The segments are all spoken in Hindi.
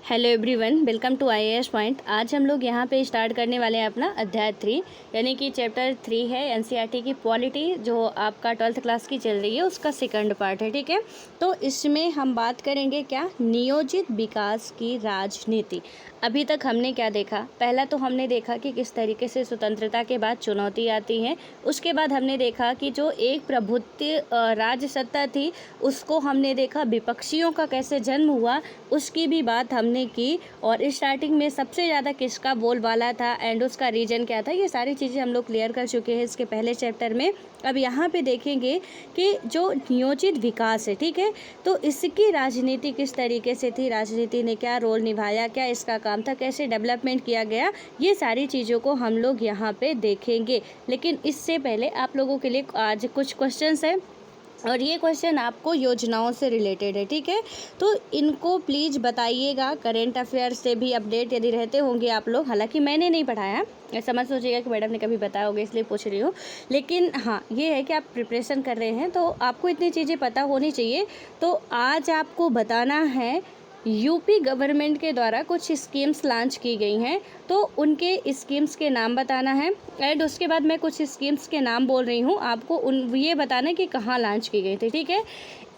Hello everyone, welcome to IAS point. आज हम लोग यहाँ पे स्टार्ट करने वाले हैं अपना अध्याय 3 यानी कि चैप्टर 3 है एनसीईआरटी की पॉलिटी, जो आपका 12th क्लास की चल रही है, उसका सेकंड पार्ट है। ठीक है, तो इसमें हम बात करेंगे क्या, नियोजित विकास की राजनीति। अभी तक हमने क्या देखा, पहला तो हमने देखा कि किस तरीके से स्वतंत्रता के बाद चुनौती आती है। उसके बाद हमने देखा कि जो एक प्रभुत्व राज सत्ता थी उसको हमने देखा, विपक्षियों का कैसे जन्म हुआ उसकी भी बात हमने की, और स्टार्टिंग में सबसे ज़्यादा किसका बोलबाला था एंड उसका रीजन क्या था, ये सारी चीज़ें हम लोग क्लियर कर चुके हैं इसके पहले चैप्टर में। अब यहाँ पे देखेंगे कि जो नियोजित विकास है, ठीक है, तो इसकी राजनीति किस तरीके से थी, राजनीति ने क्या रोल निभाया, क्या इसका काम था, कैसे डेवलपमेंट किया गया, ये सारी चीज़ों को हम लोग यहाँ पे देखेंगे। लेकिन इससे पहले आप लोगों के लिए आज कुछ क्वेश्चंस हैं और ये क्वेश्चन आपको योजनाओं से रिलेटेड है। ठीक है, तो इनको प्लीज़ बताइएगा। करेंट अफेयर से भी अपडेट यदि रहते होंगे आप लोग, हालांकि मैंने नहीं पढ़ाया, ऐसा मत सोचिएगा कि मैडम ने कभी बताया होगा इसलिए पूछ रही हूँ, लेकिन हाँ ये है कि आप प्रिपरेशन कर रहे हैं तो आपको इतनी चीज़ें पता होनी चाहिए। तो आज आपको बताना है, यूपी गवर्नमेंट के द्वारा कुछ स्कीम्स लॉन्च की गई हैं, तो उनके स्कीम्स के नाम बताना है एंड उसके बाद मैं कुछ स्कीम्स के नाम बोल रही हूँ, आपको उन ये बताना है कि कहाँ लॉन्च की गई थी। ठीक है,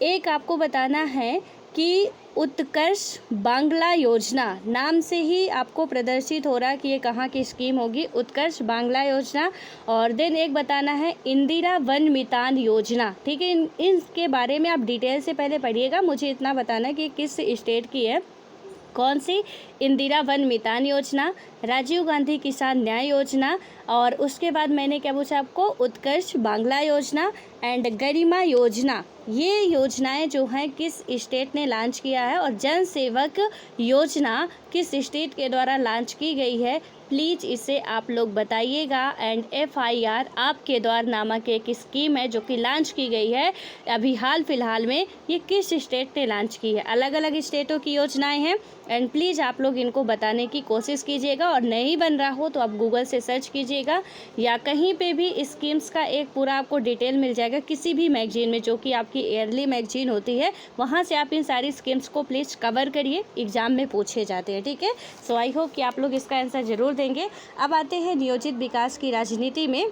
एक आपको बताना है कि उत्कर्ष बांग्ला योजना, नाम से ही आपको प्रदर्शित हो रहा है कि ये कहाँ की स्कीम होगी, उत्कर्ष बांग्ला योजना। और देन एक बताना है इंदिरा वन मितान योजना। ठीक है, इनके बारे में आप डिटेल से पहले पढ़िएगा, मुझे इतना बताना है कि किस स्टेट की है, कौन सी, इंदिरा वन मितान योजना, राजीव गांधी किसान न्याय योजना, और उसके बाद मैंने क्या पूछा आपको, उत्कर्ष बांग्ला योजना एंड गरिमा योजना। ये योजनाएं जो हैं किस स्टेट ने लॉन्च किया है, और जन सेवक योजना किस स्टेट के द्वारा लॉन्च की गई है, प्लीज़ इसे आप लोग बताइएगा। एंड FIR आपके द्वार नामक एक स्कीम है जो कि लॉन्च की गई है अभी हाल फिलहाल में, ये किस स्टेट ने लॉन्च की है। अलग अलग स्टेटों की योजनाएं हैं एंड प्लीज़ आप लोग इनको बताने की कोशिश कीजिएगा, और नहीं बन रहा हो तो आप गूगल से सर्च कीजिएगा या कहीं पे भी स्कीम्स का एक पूरा आपको डिटेल मिल जाएगा, किसी भी मैगजीन में जो कि आपकी ईयरली मैगजीन होती है, वहाँ से आप इन सारी स्कीम्स को प्लीज़ कवर करिए, एग्जाम में पूछे जाते हैं। ठीक है, सो आई होप कि आप लोग इसका आंसर ज़रूर देंगे। अब आते हैं नियोजित विकास की राजनीति में।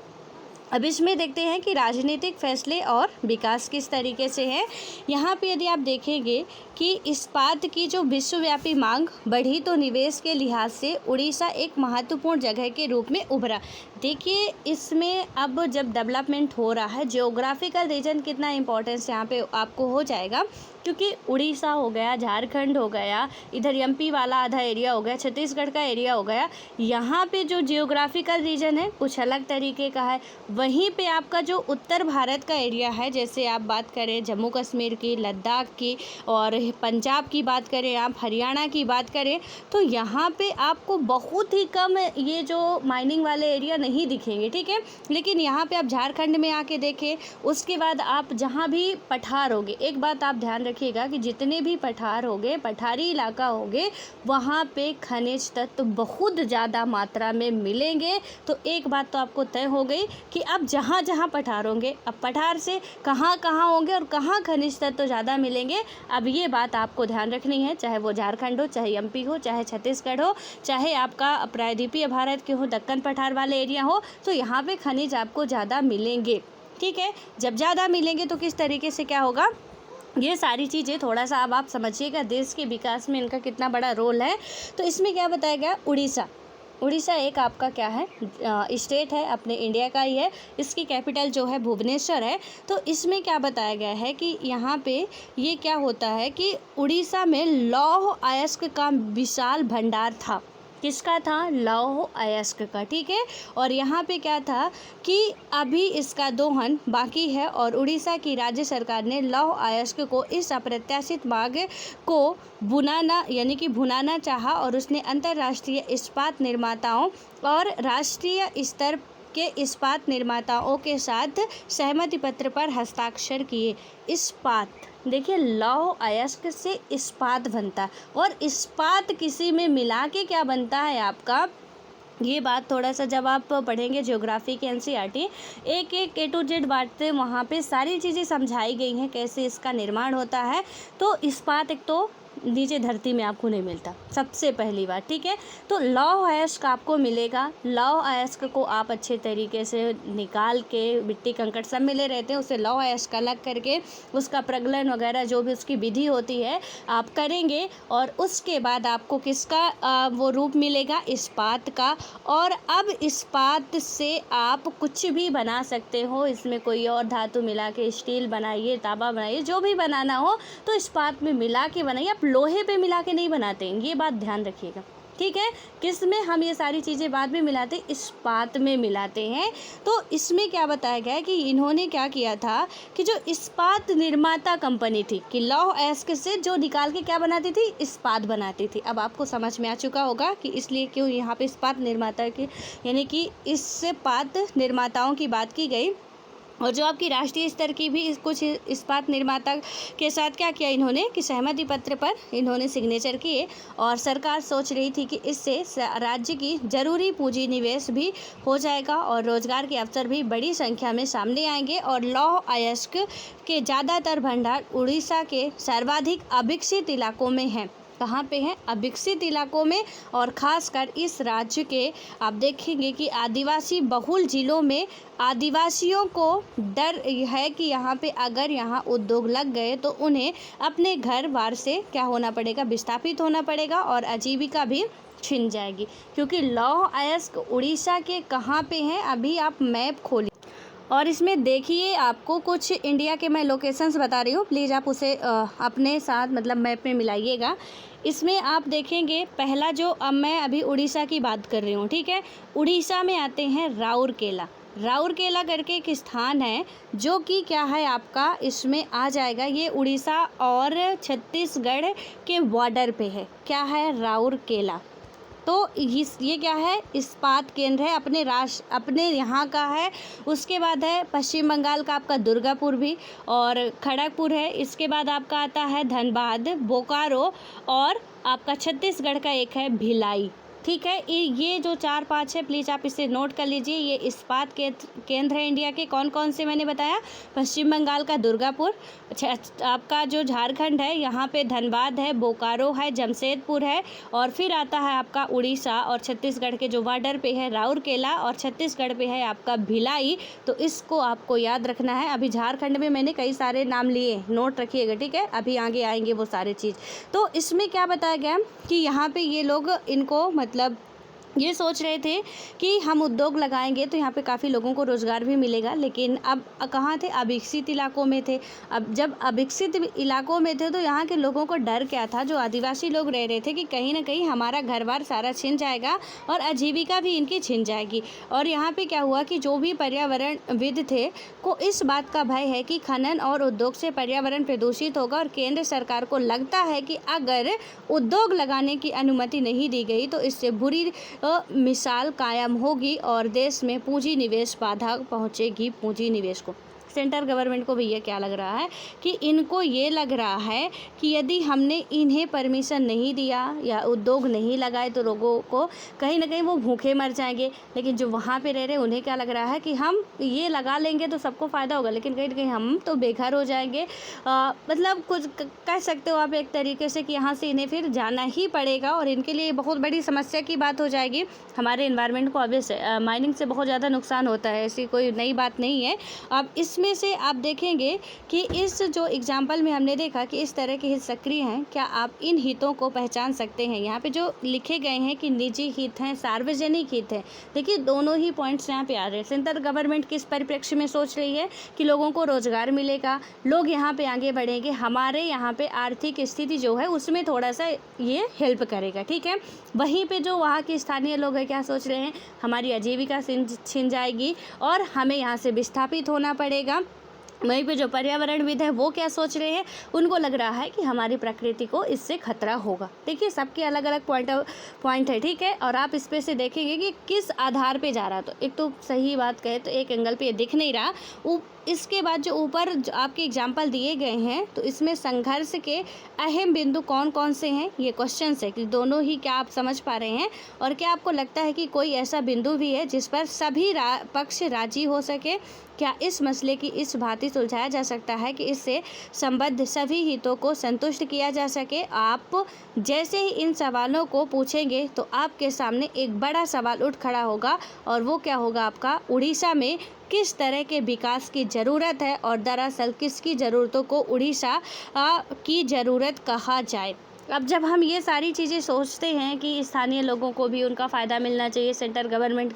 अब इसमें देखते हैं कि राजनीतिक फैसले और विकास किस तरीके से है। यहाँ पे यदि आप देखेंगे कि इस्पात की जो विश्वव्यापी मांग बढ़ी तो निवेश के लिहाज से उड़ीसा एक महत्वपूर्ण जगह के रूप में उभरा। देखिए इसमें अब जब डेवलपमेंट हो रहा है, जियोग्राफिकल रीजन कितना इंपॉर्टेंस यहाँ पे आपको हो जाएगा, क्योंकि उड़ीसा हो गया, झारखंड हो गया, इधर MP वाला आधा एरिया हो गया, छत्तीसगढ़ का एरिया हो गया, यहाँ पे जो जियोग्राफिकल रीजन है कुछ अलग तरीके का है। वहीं पे आपका जो उत्तर भारत का एरिया है, जैसे आप बात करें जम्मू कश्मीर की, लद्दाख की, और पंजाब की बात करें, आप हरियाणा की बात करें, तो यहाँ पे आपको बहुत ही कम ये जो माइनिंग वाले एरिया नहीं दिखेंगे। ठीक है, लेकिन यहाँ पे आप झारखंड में आके देखें, उसके बाद आप जहाँ भी पठार होगे, एक बात आप ध्यान रखिएगा कि जितने भी पठार होंगे, पठारी इलाका होंगे, वहाँ पे खनिज तत्व बहुत ज़्यादा मात्रा में मिलेंगे। तो एक बात तो आपको तय हो गई कि अब जहाँ जहाँ पठार होंगे, अब पठार से कहाँ कहाँ होंगे और कहाँ खनिज तत्व ज़्यादा मिलेंगे, अब ये बात आपको ध्यान रखनी है। चाहे वो झारखंड हो, चाहे MP हो, चाहे छत्तीसगढ़ हो, चाहे आपका प्रायद्वीपीय भारत के हो, दक्कन पठार वाले एरिया हो, तो यहाँ पे खनिज आपको ज़्यादा मिलेंगे। ठीक है, जब ज़्यादा मिलेंगे तो किस तरीके से क्या होगा, ये सारी चीज़ें थोड़ा सा अब आप समझिएगा, देश के विकास में इनका कितना बड़ा रोल है। तो इसमें क्या बताया गया, उड़ीसा एक आपका क्या है, स्टेट है, अपने इंडिया का ही है, इसकी कैपिटल जो है भुवनेश्वर है। तो इसमें क्या बताया गया है कि यहाँ पे ये क्या होता है कि उड़ीसा में लौह अयस्क का विशाल भंडार था। किसका था, लौह अयस्क का। ठीक है, और यहाँ पे क्या था कि अभी इसका दोहन बाकी है, और उड़ीसा की राज्य सरकार ने लौह अयस्क को इस अप्रत्याशित मार्ग को भुनाना चाहा, और उसने अंतर्राष्ट्रीय इस्पात निर्माताओं और राष्ट्रीय स्तर के इस्पात निर्माताओं के साथ सहमति पत्र पर हस्ताक्षर किए। इस्पात, देखिए लौह अयस्क से इस्पात बनता है, और इस्पात किसी में मिला के क्या बनता है आपका, ये बात थोड़ा सा जब आप पढ़ेंगे ज्योग्राफी के NCERT, एक एक A to Z बातें वहाँ पे सारी चीज़ें समझाई गई हैं कैसे इसका निर्माण होता है। तो इस्पात एक तो नीचे धरती में आपको नहीं मिलता, सबसे पहली बात, ठीक है। तो लौह अयस्क आपको मिलेगा। लौह अयस्क को आप अच्छे तरीके से निकाल के, मिट्टी कंकड़ सब मिले रहते हैं, उसे लौह अयस्क अलग करके उसका प्रगलन वगैरह जो भी उसकी विधि होती है आप करेंगे, और उसके बाद आपको किसका वो रूप मिलेगा, इस्पात का। और अब इस्पात से आप कुछ भी बना सकते हो, इसमें कोई और धातु मिला के स्टील बनाइए, तांबा बनाइए, जो भी बनाना हो तो इस्पात में मिला के बनाइए। आप लोहे पे मिला के नहीं बनाते हैं, ये बात ध्यान रखिएगा, ठीक है। किस में हम ये सारी चीज़ें बाद में मिलाते, इस्पात में मिलाते हैं। तो इसमें क्या बताया गया है कि इन्होंने क्या किया था कि जो इस्पात निर्माता कंपनी थी कि लौह अयस्क से जो निकाल के क्या बनाती थी, इस्पात बनाती थी। अब आपको समझ में आ चुका होगा कि इसलिए क्यों यहाँ पे इस्पात निर्माता की, यानी कि इस्पात निर्माताओं की बात की गई। और जो आपकी राष्ट्रीय स्तर की भी कुछ इस्पात निर्माता के साथ क्या किया इन्होंने कि सहमति पत्र पर इन्होंने सिग्नेचर किए, और सरकार सोच रही थी कि इससे राज्य की जरूरी पूंजी निवेश भी हो जाएगा और रोजगार के अवसर भी बड़ी संख्या में सामने आएंगे। और लौह अयस्क के ज़्यादातर भंडार उड़ीसा के सर्वाधिक अविकसित इलाकों में हैं। कहाँ पे हैं, अविकसित इलाकों में, और ख़ासकर इस राज्य के आप देखेंगे कि आदिवासी बहुल जिलों में आदिवासियों को डर है कि यहाँ पे अगर यहाँ उद्योग लग गए तो उन्हें अपने घर बार से क्या होना पड़ेगा, विस्थापित होना पड़ेगा और आजीविका भी छिन जाएगी। क्योंकि लौह अयस्क उड़ीसा के कहाँ पे हैं, अभी आप मैप खोलिए और इसमें देखिए आपको कुछ इंडिया के मैं लोकेशंस बता रही हूँ, प्लीज़ आप उसे अपने साथ मतलब मैप में मिलाइएगा। इसमें आप देखेंगे पहला जो, अब मैं अभी उड़ीसा की बात कर रही हूँ, ठीक है। उड़ीसा में आते हैं राउरकेला। राउरकेला करके एक स्थान है जो कि क्या है आपका, इसमें आ जाएगा, ये उड़ीसा और छत्तीसगढ़ के बॉर्डर पे है। क्या है, राउरकेला। तो ये क्या है, इस्पात केंद्र है, अपने यहाँ का है। उसके बाद है पश्चिम बंगाल का आपका दुर्गापुर भी और खड़गपुर है। इसके बाद आपका आता है धनबाद, बोकारो, और आपका छत्तीसगढ़ का एक है भिलाई, ठीक है। ये जो 4-5 है, प्लीज़ आप इसे नोट कर लीजिए। ये इस्पात केंद्र है इंडिया के। कौन कौन से मैंने बताया, पश्चिम बंगाल का दुर्गापुर, आपका जो झारखंड है यहाँ पे धनबाद है, बोकारो है, जमशेदपुर है, और फिर आता है आपका उड़ीसा और छत्तीसगढ़ के जो बॉर्डर पे है राउरकेला, और छत्तीसगढ़ पे है आपका भिलाई। तो इसको आपको याद रखना है। अभी झारखंड में मैंने कई सारे नाम लिए, नोट रखिएगा, ठीक है। अभी आगे आएंगे वो सारे चीज़। तो इसमें क्या बताया गया कि यहाँ पे ये लोग इनको मतलब ये सोच रहे थे कि हम उद्योग लगाएंगे तो यहाँ पे काफ़ी लोगों को रोज़गार भी मिलेगा, लेकिन अब कहाँ थे, अविकसित इलाकों में थे। अब जब अविकसित इलाकों में थे तो यहाँ के लोगों को डर क्या था, जो आदिवासी लोग रह रहे थे कि कहीं ना कहीं हमारा घर बार सारा छिन जाएगा और आजीविका भी इनकी छिन जाएगी। और यहाँ पे क्या हुआ कि जो भी पर्यावरणविद थे को इस बात का भय है कि खनन और उद्योग से पर्यावरण प्रदूषित होगा, और केंद्र सरकार को लगता है कि अगर उद्योग लगाने की अनुमति नहीं दी गई तो इससे बुरी मिसाल कायम होगी और देश में पूंजी निवेश बाधा पहुंचेगी पूंजी निवेश को। सेंट्रल गवर्नमेंट को भी ये क्या लग रहा है कि इनको ये लग रहा है कि यदि हमने इन्हें परमिशन नहीं दिया या उद्योग नहीं लगाए तो लोगों को कहीं ना कहीं वो भूखे मर जाएंगे। लेकिन जो वहाँ पे रह रहे हैं उन्हें क्या लग रहा है कि हम ये लगा लेंगे तो सबको फ़ायदा होगा, लेकिन कहीं ना कहीं हम तो बेघर हो जाएंगे। मतलब कुछ कह सकते हो आप एक तरीके से कि यहाँ से इन्हें फिर जाना ही पड़ेगा और इनके लिए बहुत बड़ी समस्या की बात हो जाएगी। हमारे इन्वायरमेंट को ऑब्वियस माइनिंग से बहुत ज़्यादा नुकसान होता है, ऐसी कोई नई बात नहीं है। अब इसमें से आप देखेंगे कि इस जो एग्जाम्पल में हमने देखा कि इस तरह के हित सक्रिय हैं, क्या आप इन हितों को पहचान सकते हैं। यहाँ पे जो लिखे गए हैं कि निजी हित हैं, सार्वजनिक हित हैं, देखिए दोनों ही पॉइंट्स यहाँ पे आ रहे हैं। सेंट्रल गवर्नमेंट किस परिप्रेक्ष्य में सोच रही है कि लोगों को रोजगार मिलेगा, लोग यहाँ पे आगे बढ़ेंगे, हमारे यहाँ पे आर्थिक स्थिति जो है उसमें थोड़ा सा ये हेल्प करेगा, ठीक है। वहीं पे जो वहाँ के स्थानीय लोग हैं क्या सोच रहे हैं, हमारी आजीविका छिन जाएगी और हमें यहाँ से विस्थापित होना पड़ेगा। वहीं पे जो पर्यावरणविद है वो क्या सोच रहे हैं, उनको लग रहा है कि हमारी प्रकृति को इससे खतरा होगा। देखिए सबके अलग अलग पॉइंट है, ठीक है। और आप इस पे से देखेंगे कि किस आधार पे जा रहा है। तो एक तो सही बात कहे तो एक एंगल पे ये दिख नहीं रहा। इसके बाद जो ऊपर जो आपके एग्जाम्पल दिए गए हैं तो इसमें संघर्ष के अहम बिंदु कौन कौन से हैं, ये क्वेश्चन है कि दोनों ही क्या आप समझ पा रहे हैं, और क्या आपको लगता है कि कोई ऐसा बिंदु भी है जिस पर सभी पक्ष राजी हो सके। क्या इस मसले की इस भांति सुलझाया जा सकता है कि इससे संबद्ध सभी हितों को संतुष्ट किया जा सके? आप जैसे ही इन सवालों को पूछेंगे तो आपके सामने एक बड़ा सवाल उठ खड़ा होगा, और वो क्या होगा आपका, उड़ीसा में किस तरह के विकास की ज़रूरत है और दरअसल किसकी ज़रूरतों को उड़ीसा की ज़रूरत कहा जाए। अब जब हम ये सारी चीज़ें सोचते हैं कि स्थानीय लोगों को भी उनका फ़ायदा मिलना चाहिए, सेंट्रल गवर्नमेंट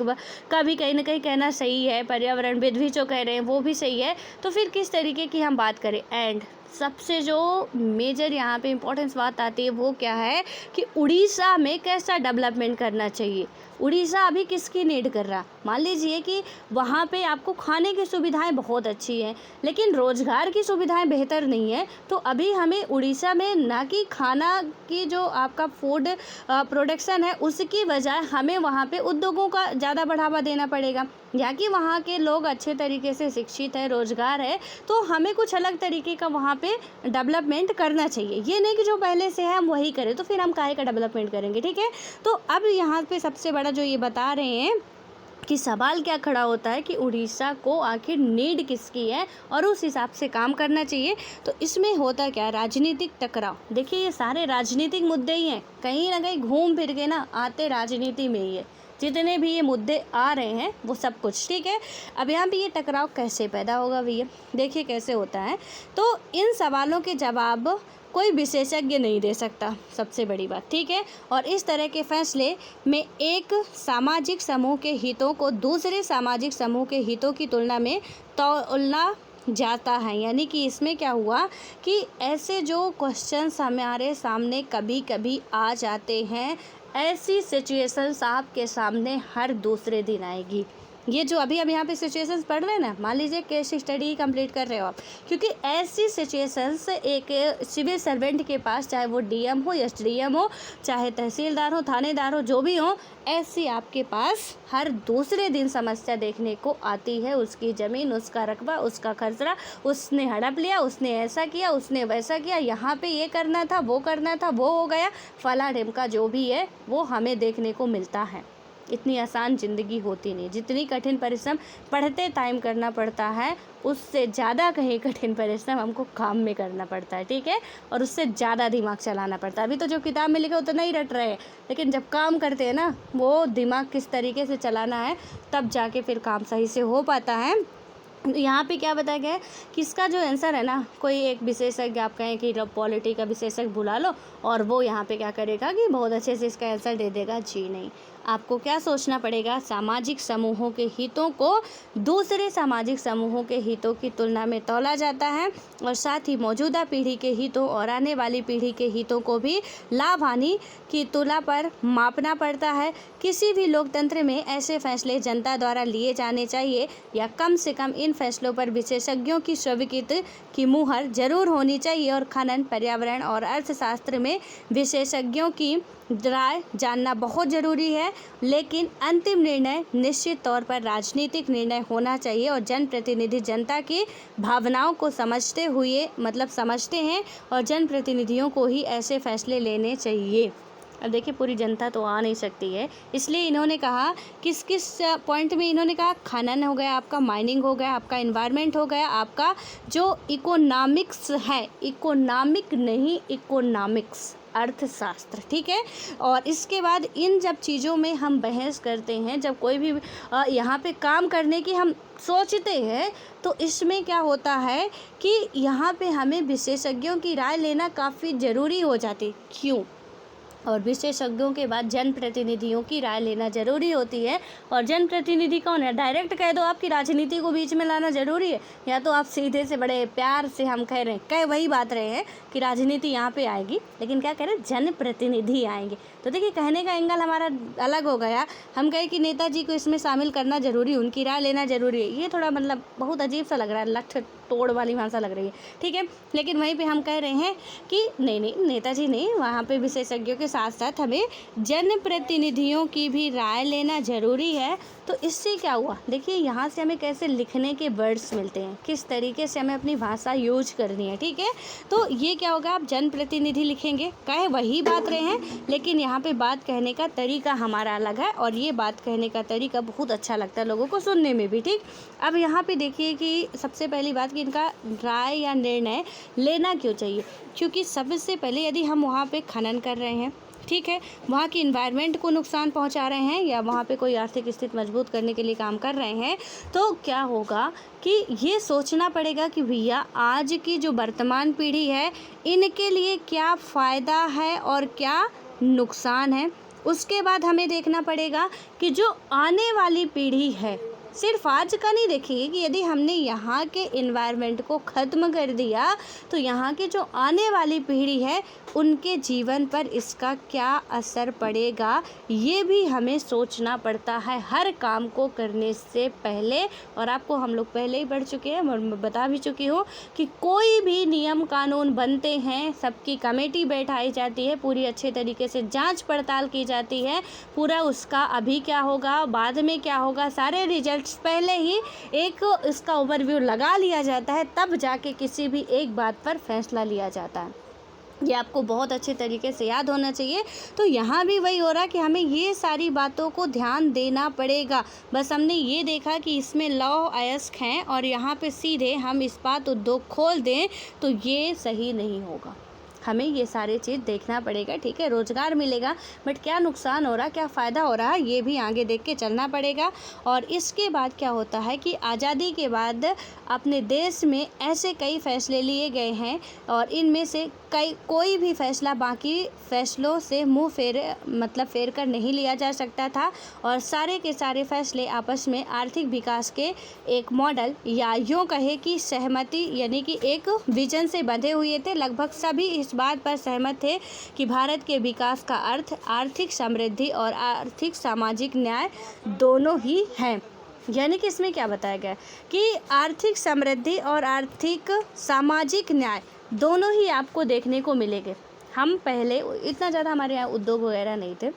का भी कहीं ना कहीं कहना सही है, पर्यावरणविद भी जो कह रहे हैं वो भी सही है, तो फिर किस तरीके की हम बात करें। एंड सबसे जो मेजर यहाँ पे इम्पोर्टेंस बात आती है वो क्या है कि उड़ीसा में कैसा डेवलपमेंट करना चाहिए। उड़ीसा अभी किसकी नीड कर रहा? मान लीजिए कि वहाँ पे आपको खाने की सुविधाएं बहुत अच्छी हैं, लेकिन रोज़गार की सुविधाएं बेहतर नहीं है। तो अभी हमें उड़ीसा में ना कि खाना की जो आपका फूड प्रोडक्शन है उसकी बजाय हमें वहाँ पे उद्योगों का ज़्यादा बढ़ावा देना पड़ेगा, या कि वहाँ के लोग अच्छे तरीके से शिक्षित है, रोज़गार है, तो हमें कुछ अलग तरीके का वहाँ पे डेवलपमेंट करना चाहिए। ये नहीं कि जो पहले से है हम वही करें, तो फिर हम काहे का डेवलपमेंट करेंगे। ठीक है, तो अब यहाँ पे सबसे बड़ा जो ये बता रहे हैं कि सवाल क्या खड़ा होता है कि उड़ीसा को आखिर नीड किसकी है और उस हिसाब से काम करना चाहिए। तो इसमें होता क्या है, राजनीतिक टकराव। देखिए ये सारे राजनीतिक मुद्दे ही हैं, कहीं ना कहीं घूम फिर के ना आते राजनीति में ही है। जितने भी ये मुद्दे आ रहे हैं वो सब कुछ ठीक है। अब यहाँ पे ये टकराव कैसे पैदा होगा भैया, देखिए कैसे होता है। तो इन सवालों के जवाब कोई विशेषज्ञ नहीं दे सकता, सबसे बड़ी बात, ठीक है। और इस तरह के फैसले में एक सामाजिक समूह के हितों को दूसरे सामाजिक समूह के हितों की तुलना में तौला जाता है। यानी कि इसमें क्या हुआ कि ऐसे जो क्वेश्चंस हमारे सामने कभी कभी आ जाते हैं, ऐसी सिचुएशंस आपके सामने हर दूसरे दिन आएगी। ये जो अभी अब यहाँ पे सिचुएशंस पढ़ रहे हैं ना, मान लीजिए केस स्टडी कंप्लीट कर रहे हो आप, क्योंकि ऐसी सिचुएशंस एक सिविल सर्वेंट के पास, चाहे वो डीएम हो, एसडीएम हो, चाहे तहसीलदार हो, थानेदार हो, जो भी हो, ऐसी आपके पास हर दूसरे दिन समस्या देखने को आती है। उसकी ज़मीन, उसका रकबा, उसका खर्चा, उसने हड़प लिया, उसने ऐसा किया, उसने वैसा किया, यहाँ पे ये करना था, वो करना था, वो हो गया, फला ढिमका जो भी है वो हमें देखने को मिलता है। इतनी आसान ज़िंदगी होती नहीं, जितनी कठिन परिश्रम पढ़ते टाइम करना पड़ता है उससे ज़्यादा कहीं कठिन परिश्रम हमको काम में करना पड़ता है, ठीक है। और उससे ज़्यादा दिमाग चलाना पड़ता है। अभी तो जो किताब में लिखा उतना ही रट रहे हैं, लेकिन जब काम करते हैं ना, वो दिमाग किस तरीके से चलाना है तब जाके फिर काम सही से हो पाता है। यहाँ पे क्या बताया गया है कि इसका जो आंसर है ना, कोई एक विशेषज्ञ, आप कहें कि पॉलिटी का विशेषज्ञ बुला लो और वो यहाँ पे क्या करेगा कि बहुत अच्छे से इसका आंसर दे देगा, जी नहीं। आपको क्या सोचना पड़ेगा, सामाजिक समूहों के हितों को दूसरे सामाजिक समूहों के हितों की तुलना में तौला जाता है, और साथ ही मौजूदा पीढ़ी के हितों और आने वाली पीढ़ी के हितों को भी लाभ हानि की तुलना पर मापना पड़ता है। किसी भी लोकतंत्र में ऐसे फैसले जनता द्वारा लिए जाने चाहिए, या कम से कम इन फैसलों पर विशेषज्ञों की स्वीकृति की मुहर जरूर होनी चाहिए। और खनन, पर्यावरण और अर्थशास्त्र में विशेषज्ञों की राय जानना बहुत ज़रूरी है, लेकिन अंतिम निर्णय निश्चित तौर पर राजनीतिक निर्णय होना चाहिए। और जनप्रतिनिधि जनता की भावनाओं को समझते हैं, और जनप्रतिनिधियों को ही ऐसे फैसले लेने चाहिए। अब देखिए पूरी जनता तो आ नहीं सकती है, इसलिए इन्होंने कहा किस पॉइंट में इन्होंने कहा, खनन हो गया आपका, माइनिंग हो गया आपका, एनवायरनमेंट हो गया आपका, जो इकोनॉमिक्स है, इकोनॉमिक नहीं इकोनॉमिक्स, अर्थशास्त्र, ठीक है। और इसके बाद इन जब चीज़ों में हम बहस करते हैं, जब कोई भी यहाँ पे काम करने की हम सोचते हैं, तो इसमें क्या होता है कि यहाँ पे हमें विशेषज्ञों की राय लेना काफ़ी ज़रूरी हो जाती। क्यों? और विशेषज्ञों के बाद जनप्रतिनिधियों की राय लेना ज़रूरी होती है। और जनप्रतिनिधि कौन है? डायरेक्ट कह दो आपकी राजनीति को बीच में लाना ज़रूरी है, या तो आप सीधे से बड़े प्यार से हम कह रहे हैं, कह वही बात रहे हैं कि राजनीति यहाँ पे आएगी, लेकिन क्या कह रहे हैं, जनप्रतिनिधि आएंगे। तो देखिए कहने का एंगल हमारा अलग हो गया। हम कहें कि नेताजी को इसमें शामिल करना ज़रूरी, उनकी राय लेना ज़रूरी है, ये थोड़ा मतलब बहुत अजीब सा लग रहा है, लठ तोड़ वाली भाषा लग रही है, ठीक है। लेकिन वहीं पे हम कह रहे हैं कि नहीं नेताजी नहीं, वहाँ पे विशेषज्ञों के साथ साथ हमें जनप्रतिनिधियों की भी राय लेना ज़रूरी है। तो इससे क्या हुआ, देखिए यहाँ से हमें कैसे लिखने के वर्ड्स मिलते हैं, किस तरीके से हमें अपनी भाषा यूज करनी है, ठीक है। तो ये क्या होगा, आप जनप्रतिनिधि लिखेंगे, कहे वही बात रहे हैं, लेकिन यहाँ पे बात कहने का तरीका हमारा अलग है, और ये बात कहने का तरीका बहुत अच्छा लगता है लोगों को सुनने में भी, ठीक। अब यहाँ पे देखिए कि सबसे पहली बात कि इनका राय या निर्णय लेना क्यों चाहिए, क्योंकि सबसे पहले यदि हम वहाँ पे खनन कर रहे हैं, ठीक है, वहाँ की इन्वायरमेंट को नुकसान पहुँचा रहे हैं, या वहाँ पे कोई आर्थिक स्थिति मजबूत करने के लिए काम कर रहे हैं, तो क्या होगा कि ये सोचना पड़ेगा कि भैया आज की जो वर्तमान पीढ़ी है इनके लिए क्या फ़ायदा है और क्या नुकसान है। उसके बाद हमें देखना पड़ेगा कि जो आने वाली पीढ़ी है, सिर्फ आज का नहीं देखिए कि यदि हमने यहाँ के इन्वायरमेंट को ख़त्म कर दिया तो यहाँ की जो आने वाली पीढ़ी है उनके जीवन पर इसका क्या असर पड़ेगा, ये भी हमें सोचना पड़ता है हर काम को करने से पहले। और आपको हम लोग पहले ही पढ़ चुके हैं और मैं बता भी चुकी हूँ कि कोई भी नियम कानून बनते हैं, सबकी कमेटी बैठाई जाती है, पूरी अच्छे तरीके से जांच पड़ताल की जाती है, पूरा उसका अभी क्या होगा बाद में क्या होगा सारे रिजल्ट्स पहले ही एक इसका ओवरव्यू लगा लिया जाता है, तब जाके किसी भी एक बात पर फैसला लिया जाता है। ये आपको बहुत अच्छे तरीके से याद होना चाहिए। तो यहाँ भी वही हो रहा है कि हमें ये सारी बातों को ध्यान देना पड़ेगा। बस हमने ये देखा कि इसमें लौ अयस्क हैं और यहाँ पे सीधे हम इस्पात उद्योग खोल दें तो ये सही नहीं होगा। हमें ये सारी चीज़ देखना पड़ेगा, ठीक है। रोज़गार मिलेगा बट क्या नुकसान हो रहा, क्या फ़ायदा हो रहा है, ये भी आगे देख के चलना पड़ेगा। और इसके बाद क्या होता है कि आज़ादी के बाद अपने देश में ऐसे कई फ़ैसले लिए गए हैं और इनमें से कोई भी फ़ैसला बाकी फ़ैसलों से मुँह फेर कर नहीं लिया जा सकता था, और सारे के सारे फ़ैसले आपस में आर्थिक विकास के एक मॉडल या यूँ कहे कि सहमति यानी कि एक विजन से बंधे हुए थे। लगभग सभी इस बात पर सहमत थे कि भारत के विकास का अर्थ आर्थिक समृद्धि और आर्थिक सामाजिक न्याय दोनों ही हैं। यानी कि इसमें क्या बताया गया कि आर्थिक समृद्धि और आर्थिक सामाजिक न्याय दोनों ही आपको देखने को मिलेंगे। हम पहले इतना ज़्यादा हमारे यहाँ उद्योग वगैरह नहीं थे,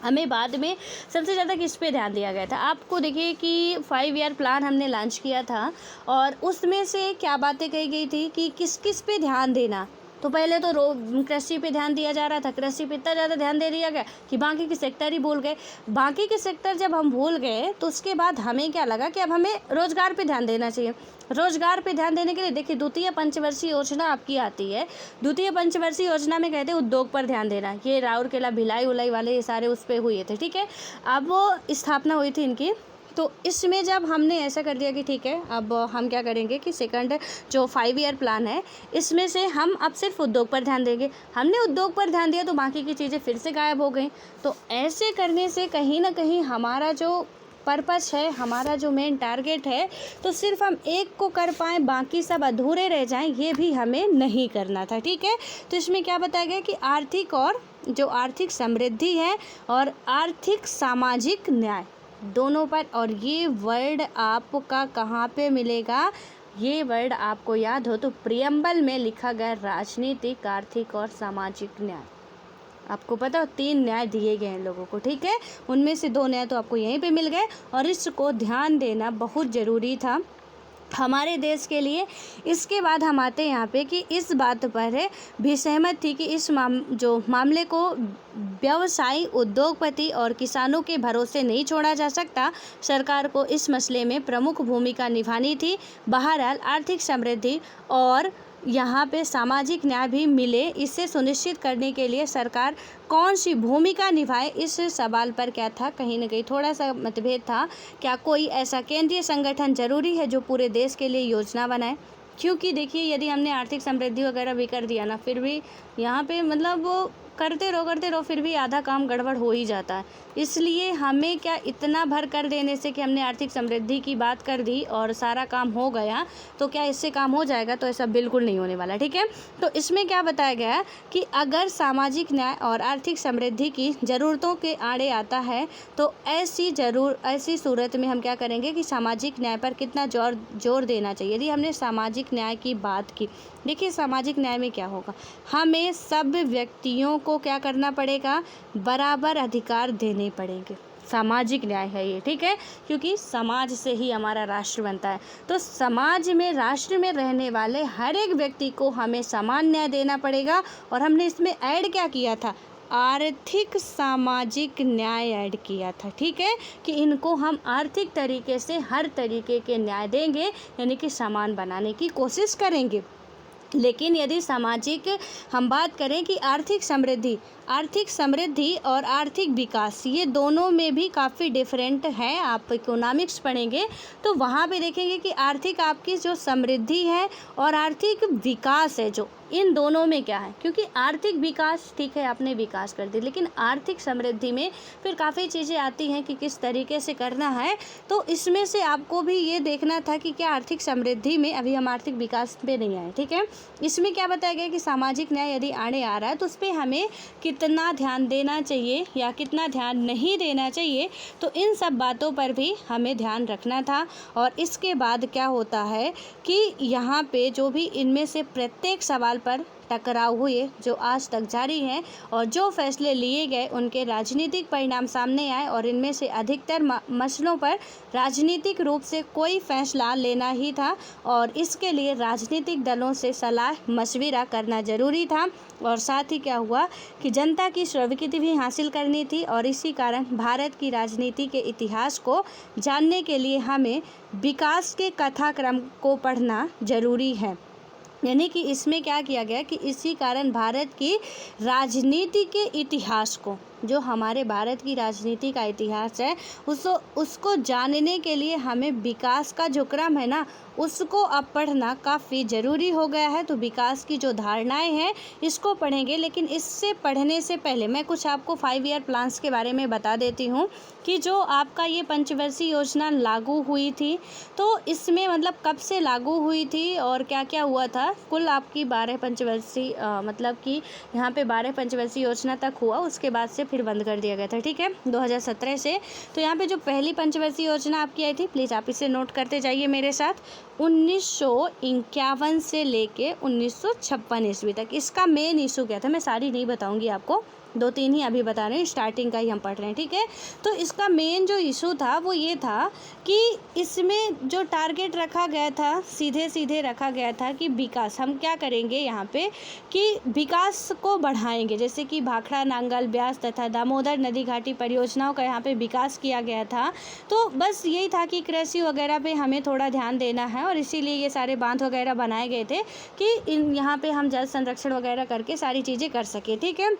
हमें बाद में सबसे ज़्यादा किस पे ध्यान दिया गया था। आपको देखिए कि 5 ईयर प्लान हमने लॉन्च किया था और उसमें से क्या बातें कही गई थी कि किस किस पे ध्यान देना। तो पहले तो कृषि पे ध्यान दिया जा रहा था, कृषि पे इतना ज़्यादा ध्यान दे दिया गया कि बाकी के सेक्टर ही भूल गए। बाकी के सेक्टर जब हम भूल गए तो उसके बाद हमें क्या लगा कि अब हमें रोज़गार पे ध्यान देना चाहिए। रोज़गार पे ध्यान देने के लिए देखिए द्वितीय पंचवर्षीय योजना आपकी आती है। द्वितीय पंचवर्षीय योजना में कहते हैं उद्योग पर ध्यान देना। ये राउरकेला भिलाई उलाई वाले ये सारे उस पर हुए थे, ठीक है। अब वो स्थापना हुई थी इनकी, तो इसमें जब हमने ऐसा कर दिया कि ठीक है अब हम क्या करेंगे कि सेकंड जो 5 ईयर प्लान है इसमें से हम अब सिर्फ उद्योग पर ध्यान देंगे। हमने उद्योग पर ध्यान दिया तो बाकी की चीज़ें फिर से गायब हो गई। तो ऐसे करने से कहीं ना कहीं हमारा जो पर्पस है, हमारा जो मेन टारगेट है, तो सिर्फ हम एक को कर पाएँ बाकी सब अधूरे रह जाएं, ये भी हमें नहीं करना था, ठीक है। तो इसमें क्या बताया गया कि आर्थिक और जो आर्थिक समृद्धि है और आर्थिक सामाजिक न्याय दोनों पर। और ये वर्ड आपका कहाँ पे मिलेगा, ये वर्ड आपको याद हो तो प्रियम्बल में लिखा गया राजनीतिक आर्थिक और सामाजिक न्याय। आपको पता हो 3 न्याय दिए गए हैं लोगों को, ठीक है। उनमें से 2 न्याय तो आपको यहीं पे मिल गए और इसको ध्यान देना बहुत ज़रूरी था हमारे देश के लिए। इसके बाद हम आते हैं यहाँ पे कि इस बात पर भी सहमत थी कि इस जो मामले को व्यवसायी उद्योगपति और किसानों के भरोसे नहीं छोड़ा जा सकता। सरकार को इस मसले में प्रमुख भूमिका निभानी थी। बहरहाल आर्थिक समृद्धि और यहाँ पे सामाजिक न्याय भी मिले, इसे सुनिश्चित करने के लिए सरकार कौन सी भूमिका निभाए, इस सवाल पर क्या था, कहीं ना कहीं थोड़ा सा मतभेद था। क्या कोई ऐसा केंद्रीय संगठन जरूरी है जो पूरे देश के लिए योजना बनाए, क्योंकि देखिए यदि हमने आर्थिक समृद्धि वगैरह भी कर दिया ना, फिर भी यहाँ पे मतलब वो करते रहो फिर भी आधा काम गड़बड़ हो ही जाता है। इसलिए हमें क्या इतना भर कर देने से कि हमने आर्थिक समृद्धि की बात कर दी और सारा काम हो गया तो क्या इससे काम हो जाएगा, तो ऐसा बिल्कुल नहीं होने वाला, ठीक है। तो इसमें क्या बताया गया कि अगर सामाजिक न्याय और आर्थिक समृद्धि की ज़रूरतों के आड़े आता है तो ऐसी सूरत में हम क्या करेंगे कि सामाजिक न्याय पर कितना जोर देना चाहिए। यदि हमने सामाजिक न्याय की बात की, देखिए सामाजिक न्याय में क्या होगा, हमें सब व्यक्तियों को क्या करना पड़ेगा, बराबर अधिकार देने पड़ेंगे। सामाजिक न्याय है ये, ठीक है, क्योंकि समाज से ही हमारा राष्ट्र बनता है। तो समाज में, राष्ट्र में रहने वाले हर एक व्यक्ति को हमें समान न्याय देना पड़ेगा। और हमने इसमें ऐड क्या किया था, आर्थिक सामाजिक न्याय ऐड किया था, ठीक है, कि इनको हम आर्थिक तरीके से हर तरीके के न्याय देंगे, यानी कि समान बनाने की कोशिश करेंगे। लेकिन यदि सामाजिक हम बात करें कि आर्थिक समृद्धि और आर्थिक विकास, ये दोनों में भी काफ़ी डिफरेंट है। आप इकोनॉमिक्स पढ़ेंगे तो वहाँ पे देखेंगे कि आर्थिक आपकी जो समृद्धि है और आर्थिक विकास है, जो इन दोनों में क्या है, क्योंकि आर्थिक विकास ठीक है आपने विकास कर दी, लेकिन आर्थिक समृद्धि में फिर काफ़ी चीज़ें आती हैं कि किस तरीके से करना है। तो इसमें से आपको भी ये देखना था कि क्या आर्थिक समृद्धि में, अभी हम आर्थिक विकास पे नहीं आए, ठीक है, इसमें क्या बताया गया कि सामाजिक न्याय यदि आने आ रहा है तो उस पर हमें कितना ध्यान देना चाहिए या कितना ध्यान नहीं देना चाहिए। तो इन सब बातों पर भी हमें ध्यान रखना था। और इसके बाद क्या होता है कि यहाँ पे जो भी इनमें से प्रत्येक सवाल पर टकराव हुए जो आज तक जारी हैं, और जो फैसले लिए गए उनके राजनीतिक परिणाम सामने आए, और इनमें से अधिकतर मसलों पर राजनीतिक रूप से कोई फैसला लेना ही था, और इसके लिए राजनीतिक दलों से सलाह मशविरा करना ज़रूरी था। और साथ ही क्या हुआ कि जनता की स्वीकृति भी हासिल करनी थी, और इसी कारण भारत की राजनीति के इतिहास को जानने के लिए हमें विकास के कथाक्रम को पढ़ना ज़रूरी है। यानी कि इसमें क्या किया गया कि इसी कारण भारत की राजनीति के इतिहास को, जो हमारे भारत की राजनीति का इतिहास है, उसको जानने के लिए हमें विकास का जो क्रम है ना, उसको अब पढ़ना काफ़ी ज़रूरी हो गया है। तो विकास की जो धारणाएं हैं इसको पढ़ेंगे, लेकिन इससे पढ़ने से पहले मैं कुछ आपको 5 ईयर प्लान्स के बारे में बता देती हूँ कि जो आपका ये पंचवर्षीय योजना लागू हुई थी, तो इसमें मतलब कब से लागू हुई थी और क्या क्या हुआ था। कुल आपकी 12 पंचवर्षीय मतलब कि यहाँ पे 12 पंचवर्षीय योजना तक हुआ, उसके बाद से फिर बंद कर दिया गया था, ठीक है, 2017 से। तो यहाँ पे जो पहली पंचवर्षीय योजना आपकी आई थी, प्लीज़ आप इसे नोट करते जाइए मेरे साथ, 1951 से लेके 1956 ईस्वी तक। इसका मेन इशू क्या था, मैं सारी नहीं बताऊंगी आपको, 2-3 ही अभी बता रहे हैं, स्टार्टिंग का ही हम पढ़ रहे हैं, ठीक है। तो इसका मेन जो इशू था वो ये था कि इसमें जो टारगेट रखा गया था, सीधे रखा गया था कि विकास हम क्या करेंगे यहाँ पे कि विकास को बढ़ाएंगे, जैसे कि भाखड़ा नांगल ब्यास तथा दामोदर नदी घाटी परियोजनाओं का यहाँ पे विकास किया गया था। तो बस यही था कि कृषि वगैरह पे हमें थोड़ा ध्यान देना है, और इसीलिए ये सारे बांध वगैरह बनाए गए थे कि यहाँ पे हम जल संरक्षण वगैरह करके सारी चीज़ें कर सकें, ठीक है।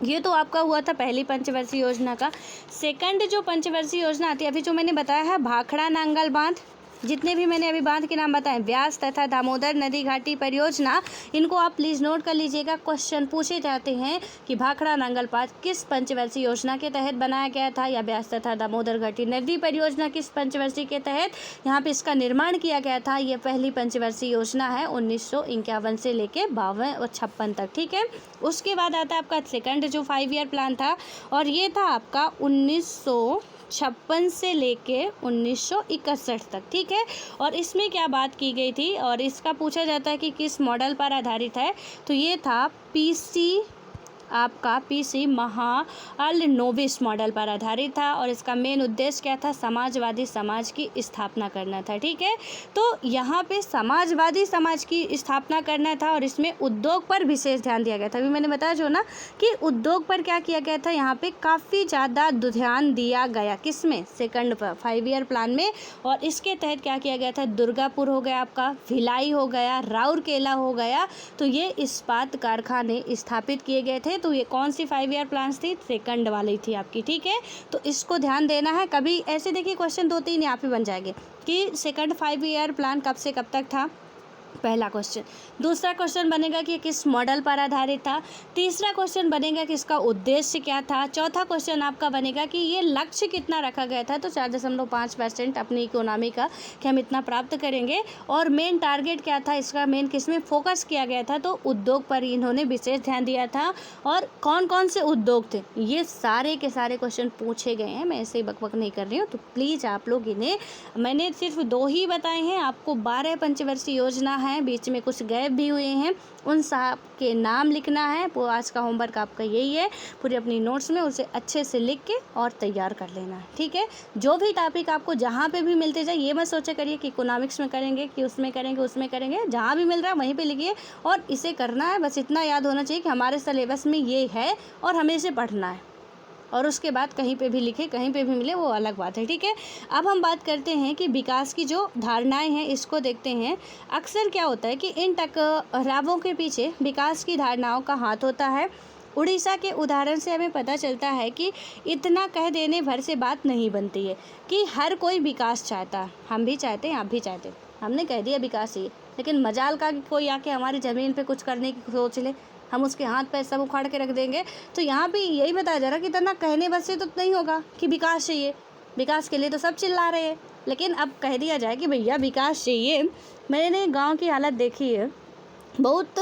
ये तो आपका हुआ था पहली पंचवर्षीय योजना का। सेकंड जो पंचवर्षीय योजना आती है, अभी जो मैंने बताया है भाखड़ा नांगल बांध, जितने भी मैंने अभी बांध के नाम बताए, व्यास तथा दामोदर नदी घाटी परियोजना, इनको आप प्लीज़ नोट कर लीजिएगा। क्वेश्चन पूछे जाते हैं कि भाखड़ा नांगल बांध किस पंचवर्षीय योजना के तहत बनाया गया था, या व्यास तथा दामोदर घाटी नदी परियोजना किस पंचवर्षीय के तहत यहाँ पे इसका निर्माण किया गया था। ये पहली पंचवर्षीय योजना है 1951 से लेके 52 और 56 तक, ठीक है। उसके बाद आता है आपका सेकंड जो 5 ईयर प्लान था, और ये था आपका 1956 से लेके 1961 तक, ठीक है। और इसमें क्या बात की गई थी, और इसका पूछा जाता है कि किस मॉडल पर आधारित है, तो ये था पीसी महालनोबिस मॉडल पर आधारित था, और इसका मेन उद्देश्य क्या था, समाजवादी समाज की स्थापना करना था, ठीक है। तो यहाँ पे समाजवादी समाज की स्थापना करना था, और इसमें उद्योग पर विशेष ध्यान दिया गया था। अभी मैंने बताया जो ना कि उद्योग पर क्या किया गया था, यहाँ पे काफ़ी ज़्यादा ध्यान दिया गया, किसमें, सेकंड पर 5 ईयर प्लान में। और इसके तहत क्या किया गया था, दुर्गापुर हो गया आपका, भिलाई हो गया, राउरकेला हो गया, तो ये इस्पात कारखाने स्थापित किए गए थे। तो ये कौन सी 5 ईयर प्लान्स थी, सेकंड वाली थी आपकी, ठीक है। तो इसको ध्यान देना है। कभी ऐसे देखिए क्वेश्चन 2-3 यहाँ पे बन जाएंगे कि सेकंड 5 ईयर प्लान कब से कब तक था, पहला क्वेश्चन। दूसरा क्वेश्चन बनेगा कि किस मॉडल पर आधारित था। तीसरा क्वेश्चन बनेगा कि इसका उद्देश्य क्या था। चौथा क्वेश्चन आपका बनेगा कि ये लक्ष्य कितना रखा गया था, तो 4.5% अपनी इकोनॉमी का कि हम इतना प्राप्त करेंगे। और मेन टारगेट क्या था इसका, मेन किस में फोकस किया गया था, तो उद्योग पर इन्होंने विशेष ध्यान दिया था। और कौन कौन से उद्योग थे, ये सारे के सारे क्वेश्चन पूछे गए हैं, मैं ऐसे ही बकबक नहीं कर रही हूँ। तो प्लीज़ आप लोग इन्हें, मैंने सिर्फ 2 ही बताए हैं, आपको 12 पंचवर्षीय योजना हैं, बीच में कुछ गैप भी हुए हैं, उन सब के नाम लिखना है। वो आज का होमवर्क आपका यही है, पूरी अपनी नोट्स में उसे अच्छे से लिख के और तैयार कर लेना है, ठीक है। जो भी टॉपिक आपको जहाँ पे भी मिलते जाए, ये मत सोचा करिए कि इकोनॉमिक्स में करेंगे, कि उसमें करेंगे, उसमें करेंगे, जहाँ भी मिल रहा है वहीं पे लिखिए और इसे करना है। बस इतना याद होना चाहिए कि हमारे सिलेबस में ये है और हमें इसे पढ़ना है, और उसके बाद कहीं पे भी लिखे, कहीं पे भी मिले, वो अलग बात है, ठीक है। अब हम बात करते हैं कि विकास की जो धारणाएं हैं, इसको देखते हैं। अक्सर क्या होता है कि इन टकरावों के पीछे विकास की धारणाओं का हाथ होता है। उड़ीसा के उदाहरण से हमें पता चलता है कि इतना कह देने भर से बात नहीं बनती है कि हर कोई विकास चाहता है। हम भी चाहते हैं, आप भी चाहते हैं, हमने कह दिया विकास ही, लेकिन मजाल का कोई आके हमारी ज़मीन पे कुछ करने की सोच ले, हम उसके हाथ पैर सब उखाड़ के रख देंगे। तो यहाँ पे यही बताया जा रहा है कि इतना कहने बस से तो नहीं होगा कि विकास चाहिए, विकास के लिए तो सब चिल्ला रहे हैं, लेकिन अब कह दिया जाए कि भैया विकास चाहिए। मैंने गांव की हालत देखी है, बहुत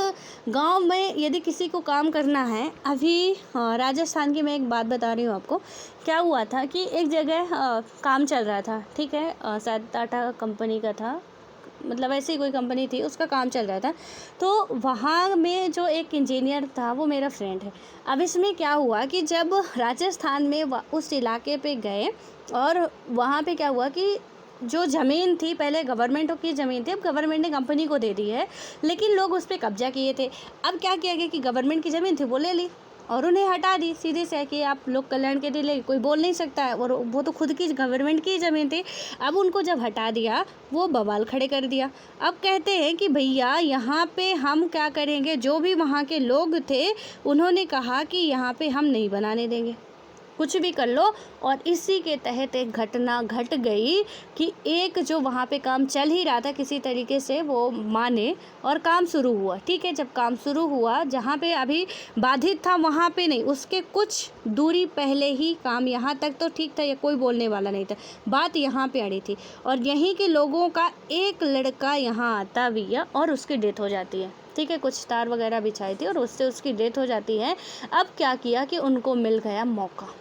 गांव में यदि किसी को काम करना है, अभी राजस्थान की मैं एक बात बता रही हूँ आपको। क्या हुआ था कि एक जगह काम चल रहा था, ठीक है, शायद टाटा कंपनी का था, मतलब ऐसी कोई कंपनी थी, उसका काम चल रहा था। तो वहाँ में जो एक इंजीनियर था वो मेरा फ्रेंड है। अब इसमें क्या हुआ कि जब राजस्थान में उस इलाके पे गए और वहाँ पे क्या हुआ कि जो ज़मीन थी पहले गवर्नमेंट की ज़मीन थी, अब गवर्नमेंट ने कंपनी को दे दी है, लेकिन लोग उस पर कब्जा किए थे। अब क्या किया गया कि गवर्नमेंट की ज़मीन थी वो ले ली और उन्हें हटा दी सीधे से, कि आप लोक कल्याण के लिए कोई बोल नहीं सकता है, और वो तो खुद की गवर्नमेंट की ज़मीन थी। अब उनको जब हटा दिया, वो बवाल खड़े कर दिया। अब कहते हैं कि भैया यहाँ पे हम क्या करेंगे, जो भी वहाँ के लोग थे उन्होंने कहा कि यहाँ पे हम नहीं बनाने देंगे, कुछ भी कर लो। और इसी के तहत एक घटना घट गई कि एक जो वहाँ पे काम चल ही रहा था किसी तरीके से, वो माने और काम शुरू हुआ, ठीक है। जब काम शुरू हुआ, जहाँ पे अभी बाधित था वहाँ पे नहीं, उसके कुछ दूरी पहले ही काम, यहाँ तक तो ठीक था, ये कोई बोलने वाला नहीं था, बात यहाँ पे अड़ी थी। और यहीं के लोगों का एक लड़का यहाँ आता भैया और उसकी डेथ हो जाती है, ठीक है, कुछ तार वगैरह बिछाई थी और उससे उसकी डेथ हो जाती है। अब क्या किया कि उनको मिल गया मौका।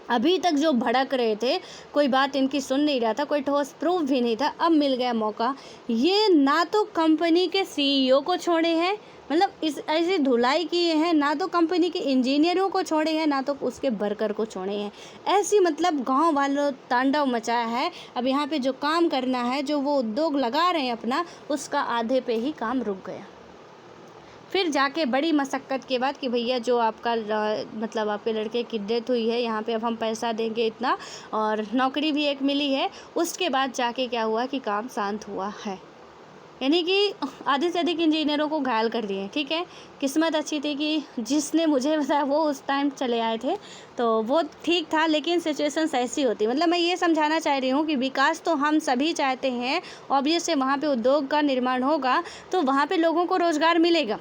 अभी तक जो भड़क रहे थे, कोई बात इनकी सुन नहीं रहा था, कोई ठोस प्रूफ भी नहीं था, अब मिल गया मौका। ये ना तो कंपनी के सीईओ को छोड़े हैं, मतलब इस ऐसी धुलाई किए हैं, ना तो कंपनी के इंजीनियरों को छोड़े हैं, ना तो उसके वर्कर को छोड़े हैं। ऐसी मतलब गांव वालों तांडव मचाया है। अब यहाँ पे जो काम करना है, जो वो उद्योग लगा रहे हैं अपना, उसका आधे पे ही काम रुक गया। फिर जाके बड़ी मशक्क़त के बाद कि भैया जो आपका मतलब आपके लड़के की डेथ हुई है, यहाँ पे अब हम पैसा देंगे इतना, और नौकरी भी एक मिली है। उसके बाद जाके क्या हुआ कि काम शांत हुआ है, यानी कि आधे से अधिक इंजीनियरों को घायल कर दिए, ठीक है। किस्मत अच्छी थी कि जिसने मुझे बताया वो उस टाइम चले आए थे, तो वो ठीक था, लेकिन सिचुएशंस ऐसी होती। मतलब मैं ये समझाना चाह रही हूँ कि विकास तो हम सभी चाहते हैं, ऑब्वियस है, वहाँ पे उद्योग का निर्माण होगा तो वहाँ पे लोगों को रोज़गार मिलेगा,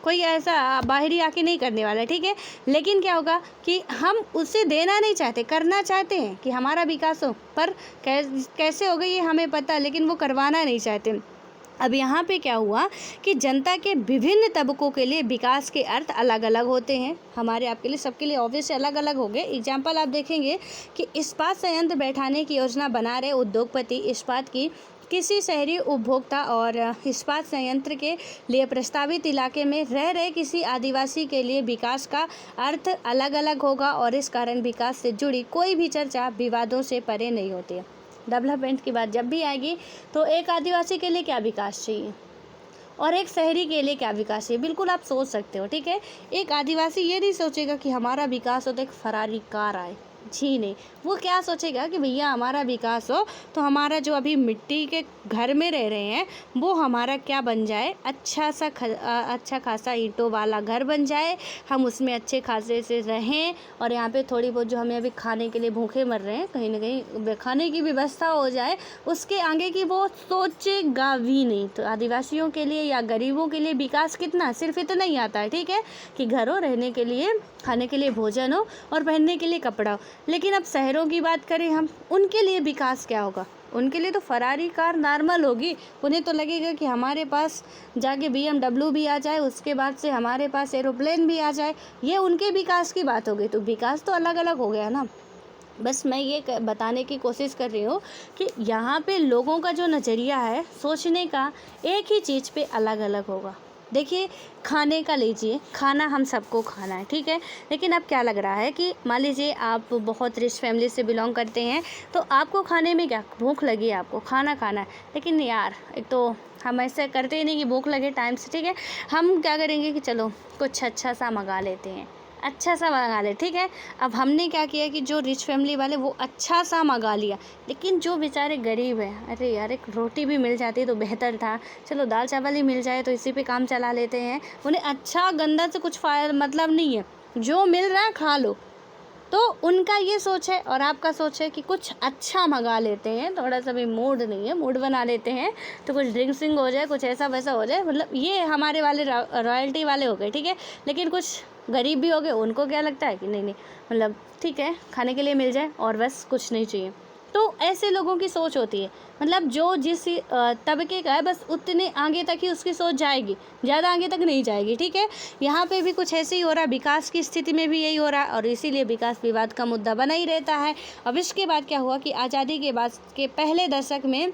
कोई ऐसा बाहरी आके नहीं करने वाला है, ठीक है। लेकिन क्या होगा कि हम उसे देना नहीं चाहते, करना चाहते हैं कि हमारा विकास हो, पर कैसे होगा ये हमें पता, लेकिन वो करवाना नहीं चाहते। अब यहाँ पे क्या हुआ कि जनता के विभिन्न तबकों के लिए विकास के अर्थ अलग अलग होते हैं, हमारे आपके लिए सबके लिए ऑब्वियसली अलग अलग हो गए। एग्जाम्पल आप देखेंगे कि इस्पात संयंत्र बैठाने की योजना बना रहे उद्योगपति, इस्पात की किसी शहरी उपभोक्ता और इस्पात संयंत्र के लिए प्रस्तावित इलाके में रह रहे किसी आदिवासी के लिए विकास का अर्थ अलग अलग होगा, और इस कारण विकास से जुड़ी कोई भी चर्चा विवादों से परे नहीं होती है। डेवलपमेंट की बात जब भी आएगी तो एक आदिवासी के लिए क्या विकास चाहिए और एक शहरी के लिए क्या विकास चाहिए, बिल्कुल आप सोच सकते हो, ठीक है। एक आदिवासी ये नहीं सोचेगा कि हमारा विकास हो तो एक फरारी कार आए, जी नहीं, वो क्या सोचेगा कि भैया हमारा विकास हो तो हमारा जो अभी मिट्टी के घर में रह रहे हैं वो हमारा क्या बन जाए, अच्छा खासा ईंटों वाला घर बन जाए, हम उसमें अच्छे खासे से रहें, और यहाँ पे थोड़ी बहुत जो हमें अभी खाने के लिए भूखे मर रहे हैं, कहीं ना कहीं खाने की व्यवस्था हो जाए, उसके आगे की वो सोचेगा भी नहीं। तो आदिवासियों के लिए या गरीबों के लिए विकास कितना, सिर्फ इतना ही आता है, ठीक है, कि घर हो, रहने के लिए, खाने के लिए भोजन हो और पहनने के लिए कपड़ा हो। लेकिन अब शहरों की बात करें हम, उनके लिए विकास क्या होगा, उनके लिए तो फरारी कार नॉर्मल होगी, उन्हें तो लगेगा कि हमारे पास जाके BMW भी आ जाए, उसके बाद से हमारे पास एरोप्लेन भी आ जाए, ये उनके विकास की बात हो गई। तो विकास तो अलग अलग हो गया ना। बस मैं ये बताने की कोशिश कर रही हूँ कि यहाँ पे लोगों का जो नज़रिया है सोचने का एक ही चीज़ पे अलग अलग होगा। देखिए, खाने का लीजिए, खाना हम सबको खाना है, ठीक है। लेकिन अब क्या लग रहा है कि मान लीजिए आप बहुत रिच फैमिली से बिलोंग करते हैं, तो आपको खाने में क्या भूख लगी है, आपको खाना खाना है। लेकिन यार, एक तो हम ऐसे करते ही नहीं कि भूख लगे टाइम से, ठीक है। हम क्या करेंगे कि चलो कुछ अच्छा सा मंगा लेते हैं, अच्छा सा मंगा ले, ठीक है। अब हमने क्या किया कि जो रिच फैमिली वाले वो अच्छा सा मंगा लिया, लेकिन जो बेचारे गरीब हैं, अरे यार एक रोटी भी मिल जाती तो बेहतर था, चलो दाल चावल ही मिल जाए तो इसी पे काम चला लेते हैं। उन्हें अच्छा गंदा से कुछ मतलब नहीं है, जो मिल रहा है खा लो। तो उनका ये सोच है और आपका सोच है कि कुछ अच्छा मंगा लेते हैं, थोड़ा सा भी मूड नहीं है, मूड बना लेते हैं तो कुछ ड्रिंक्सिंग हो जाए, कुछ ऐसा वैसा हो जाए। मतलब ये हमारे वाले रॉयल्टी वाले हो गए, ठीक है। लेकिन कुछ गरीब भी हो गए, उनको क्या लगता है कि नहीं नहीं, मतलब ठीक है खाने के लिए मिल जाए और बस कुछ नहीं चाहिए। तो ऐसे लोगों की सोच होती है, मतलब जो जिस तबके का है बस उतने आगे तक ही उसकी सोच जाएगी, ज़्यादा आगे तक नहीं जाएगी, ठीक है। यहाँ पे भी कुछ ऐसे ही हो रहा है, विकास की स्थिति में भी यही हो रहा है और इसीलिए विकास विवाद का मुद्दा बना ही रहता है। अब इसके बाद क्या हुआ कि आज़ादी के बाद के पहले दशक में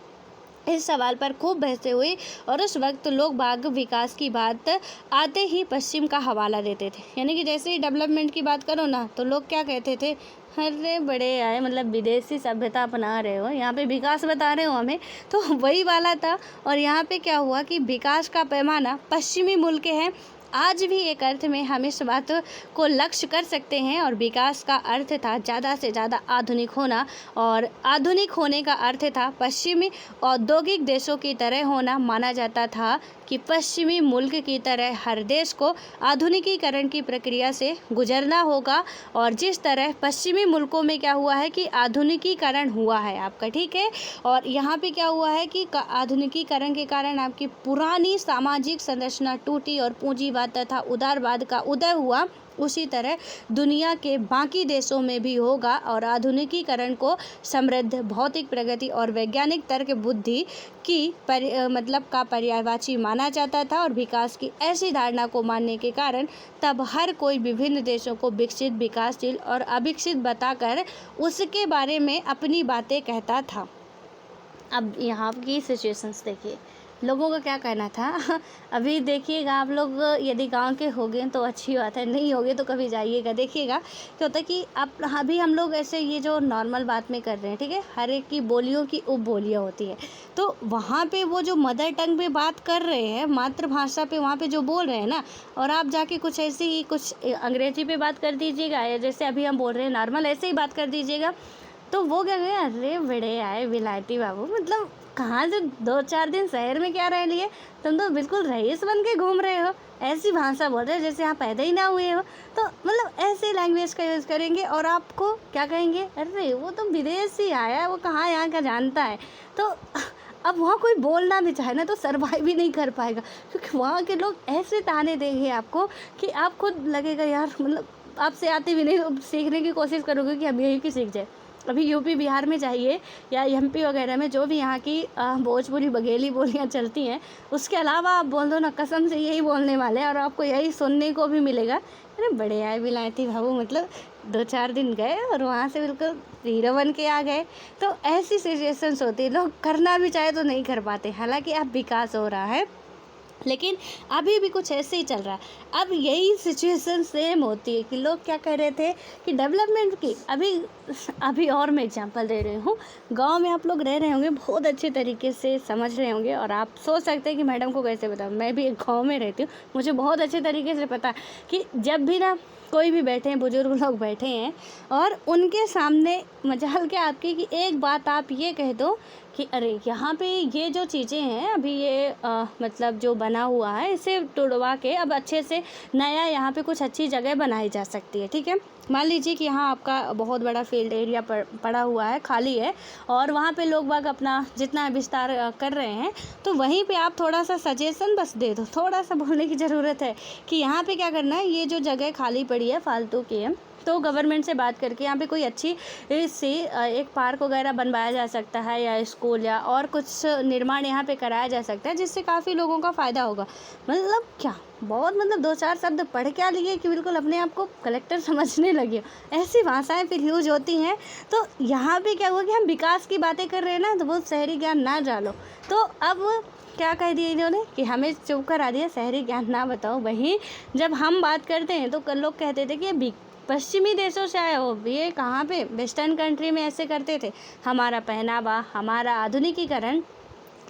इस सवाल पर खूब बहसें हुई और उस वक्त लोग बाग विकास की बात आते ही पश्चिम का हवाला देते थे। यानी कि जैसे ही डेवलपमेंट की बात करो ना, तो लोग क्या कहते थे, अरे बड़े आए, मतलब विदेशी सभ्यता अपना रहे हो, यहाँ पे विकास बता रहे हो हमें। तो वही वाला था। और यहाँ पे क्या हुआ कि विकास का पैमाना पश्चिमी मुल्क है। आज भी एक अर्थ में हम इस बात को लक्ष्य कर सकते हैं और विकास का अर्थ था ज़्यादा से ज़्यादा आधुनिक होना, और आधुनिक होने का अर्थ था पश्चिमी औद्योगिक देशों की तरह होना। माना जाता था कि पश्चिमी मुल्क की तरह हर देश को आधुनिकीकरण की प्रक्रिया से गुजरना होगा। और जिस तरह पश्चिमी मुल्कों में क्या हुआ है कि आधुनिकीकरण हुआ है आपका, ठीक है, और यहाँ पे क्या हुआ है कि आधुनिकीकरण के कारण आपकी पुरानी सामाजिक संरचना टूटी और पूंजीवाद तथा उदारवाद का उदय हुआ। उसी तरह दुनिया के बाकी देशों में भी होगा और आधुनिकीकरण को समृद्ध भौतिक प्रगति और वैज्ञानिक तर्क बुद्धि की मतलब का पर्यायवाची माना जाता था। और विकास की ऐसी धारणा को मानने के कारण तब हर कोई विभिन्न देशों को विकसित, विकासशील और अविकसित बताकर उसके बारे में अपनी बातें कहता था। अब यहाँ की सिचुएशंस देखिए, लोगों का क्या कहना था। अभी देखिएगा आप लोग, यदि गांव के हो गए तो अच्छी बात है, नहीं होगे तो कभी जाइएगा, देखिएगा क्या होता है कि आप अभी हम लोग ऐसे ये जो नॉर्मल बात में कर रहे हैं, ठीक है, हर एक की बोलियों की उप बोलियाँ होती है। तो वहाँ पे वो जो मदर टंग पे बात कर रहे हैं, मातृभाषा पे वहाँ पे जो बोल रहे हैं ना, और आप जाके कुछ ऐसे ही कुछ अंग्रेजी पे बात कर दीजिएगा, या जैसे अभी हम बोल रहे हैं नॉर्मल ऐसे ही बात कर दीजिएगा, तो वो क्या कहें, अरे बड़े आए विलायती बाबू, मतलब कहाँ से 2-4 दिन शहर में क्या रह लिए, तुम तो बिल्कुल रईस बन के घूम रहे हो, ऐसी भाषा बोल रहे हो जैसे यहाँ पैदा ही ना हुए हो। तो मतलब ऐसे लैंग्वेज का यूज़ करेंगे और आपको क्या कहेंगे, अरे वो तो विदेश से आया है, वो कहाँ यहाँ का जानता है। तो अब वहाँ कोई बोलना भी चाहे ना तो सर्वाइव भी नहीं कर पाएगा, क्योंकि वहाँ के लोग ऐसे ताने देंगे आपको कि आप खुद लगेगा यार, मतलब आपसे आते भी नहीं तो सीखने की कोशिश करोगे कि हम यही की सीख जाए। अभी यूपी बिहार में जाइए या एमपी वगैरह में, जो भी यहाँ की भोजपुरी बघेली बोलियाँ चलती हैं, उसके अलावा आप बोल दो ना, कसम से यही बोलने वाले हैं और आपको यही सुनने को भी मिलेगा। अरे बड़े आए विलायती बाबू, मतलब 2-4 दिन गए और वहाँ से बिल्कुल हीरो बन के आ गए। तो ऐसी सिचुएशंस होती है, लोग करना भी चाहे तो नहीं कर पाते। हालांकि अब विकास हो रहा है, लेकिन अभी भी कुछ ऐसे ही चल रहा है। अब यही सिचुएशन सेम होती है कि लोग क्या कह रहे थे कि डेवलपमेंट की, अभी और मैं एग्जांपल दे रही हूँ। गांव में आप लोग रह रहे होंगे, बहुत अच्छे तरीके से समझ रहे होंगे और आप सोच सकते हैं कि मैडम को कैसे बताऊँ। मैं भी एक गाँव में रहती हूँ, मुझे बहुत अच्छे तरीके से पता है कि जब भी ना कोई भी बैठे हैं, बुजुर्ग लोग बैठे हैं और उनके सामने मजाल क्या आपकी कि एक बात आप ये कह दो कि अरे यहाँ पे ये जो चीज़ें हैं अभी ये मतलब जो बना हुआ है, इसे तोड़वा के अब अच्छे से नया यहाँ पे कुछ अच्छी जगह बनाई जा सकती है, ठीक है। मान लीजिए कि यहाँ आपका बहुत बड़ा फील्ड एरिया पड़ा हुआ है, खाली है, और वहाँ पे लोग बाग अपना जितना विस्तार कर रहे हैं, तो वहीं पे आप थोड़ा सा सजेशन बस दे दो, थोड़ा सा बोलने की ज़रूरत है कि यहाँ पे क्या करना है, ये जो जगह खाली पड़ी है फालतू की है, तो गवर्नमेंट से बात करके यहाँ पे कोई अच्छी सी एक पार्क वगैरह बनवाया जा सकता है, या स्कूल या और कुछ निर्माण यहाँ पे कराया जा सकता है, जिससे काफ़ी लोगों का फ़ायदा होगा। मतलब क्या बहुत मतलब 2-4 शब्द पढ़ क्या लिए कि बिल्कुल अपने आप को कलेक्टर समझने लगे। ऐसी भाषाएं फिर यूज होती हैं। तो यहाँ पे क्या हुआ कि हम विकास की बातें कर रहे हैं ना, तो वो शहरी ज्ञान ना डालो। तो अब क्या कह दिया इन्होंने कि हमें चुप करा दिया, शहरी ज्ञान ना बताओ। वहीं जब हम बात करते हैं तो लोग कहते थे कि ये पश्चिमी देशों से आए हो, ये कहाँ पे वेस्टर्न कंट्री में ऐसे करते थे। हमारा पहनावा, हमारा आधुनिकीकरण,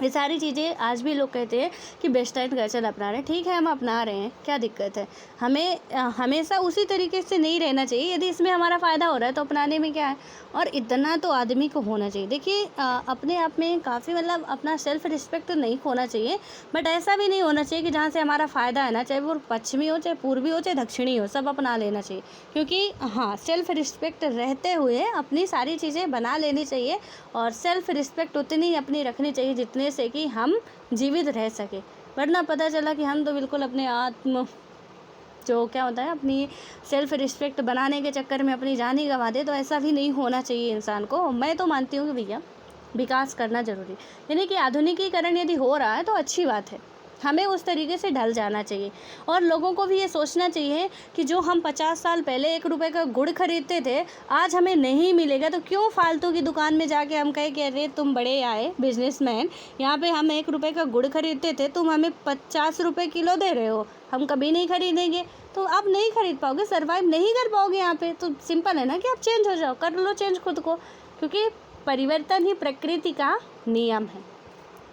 ये सारी चीज़ें आज भी लोग कहते हैं कि वेस्टर्न कल्चर अपना रहे हैं। ठीक है, हम अपना रहे हैं, क्या दिक्कत है। हमें हमेशा उसी तरीके से नहीं रहना चाहिए। यदि इसमें हमारा फ़ायदा हो रहा है तो अपनाने में क्या है। और इतना तो आदमी को होना चाहिए। देखिए अपने आप में काफ़ी मतलब अपना सेल्फ रिस्पेक्ट तो नहीं खोना चाहिए, बट ऐसा भी नहीं होना चाहिए कि जहाँ से हमारा फ़ायदा है ना, चाहे वो पश्चिमी हो, चाहे पूर्वी हो, चाहे दक्षिणी हो, सब अपना लेना चाहिए। क्योंकि हाँ, सेल्फ रिस्पेक्ट रहते हुए अपनी सारी चीज़ें बना लेनी चाहिए। और सेल्फ रिस्पेक्ट उतनी अपनी रखनी चाहिए जितने से कि हम जीवित रह सके। वरना पता चला कि हम तो बिल्कुल अपने आत्म जो क्या होता है अपनी सेल्फ रिस्पेक्ट बनाने के चक्कर में अपनी जान ही गंवा दे। तो ऐसा भी नहीं होना चाहिए इंसान को। मैं तो मानती हूँ कि भैया विकास करना ज़रूरी, यानी कि आधुनिकीकरण यदि हो रहा है तो अच्छी बात है, हमें उस तरीके से ढल जाना चाहिए। और लोगों को भी ये सोचना चाहिए कि जो हम 50 साल पहले 1 रुपए का गुड़ खरीदते थे, आज हमें नहीं मिलेगा, तो क्यों फालतू की दुकान में जाके हम कहें कि अरे तुम बड़े आए बिजनेसमैन, यहाँ पे हम 1 रुपए का गुड़ खरीदते थे, तुम हमें 50 रुपये किलो दे रहे हो, हम कभी नहीं खरीदेंगे। तो आप नहीं खरीद पाओगे, सर्वाइव नहीं कर पाओगे यहाँ पे। तो सिंपल है ना कि आप चेंज हो जाओ, कर लो चेंज खुद को, क्योंकि परिवर्तन ही प्रकृति का नियम है।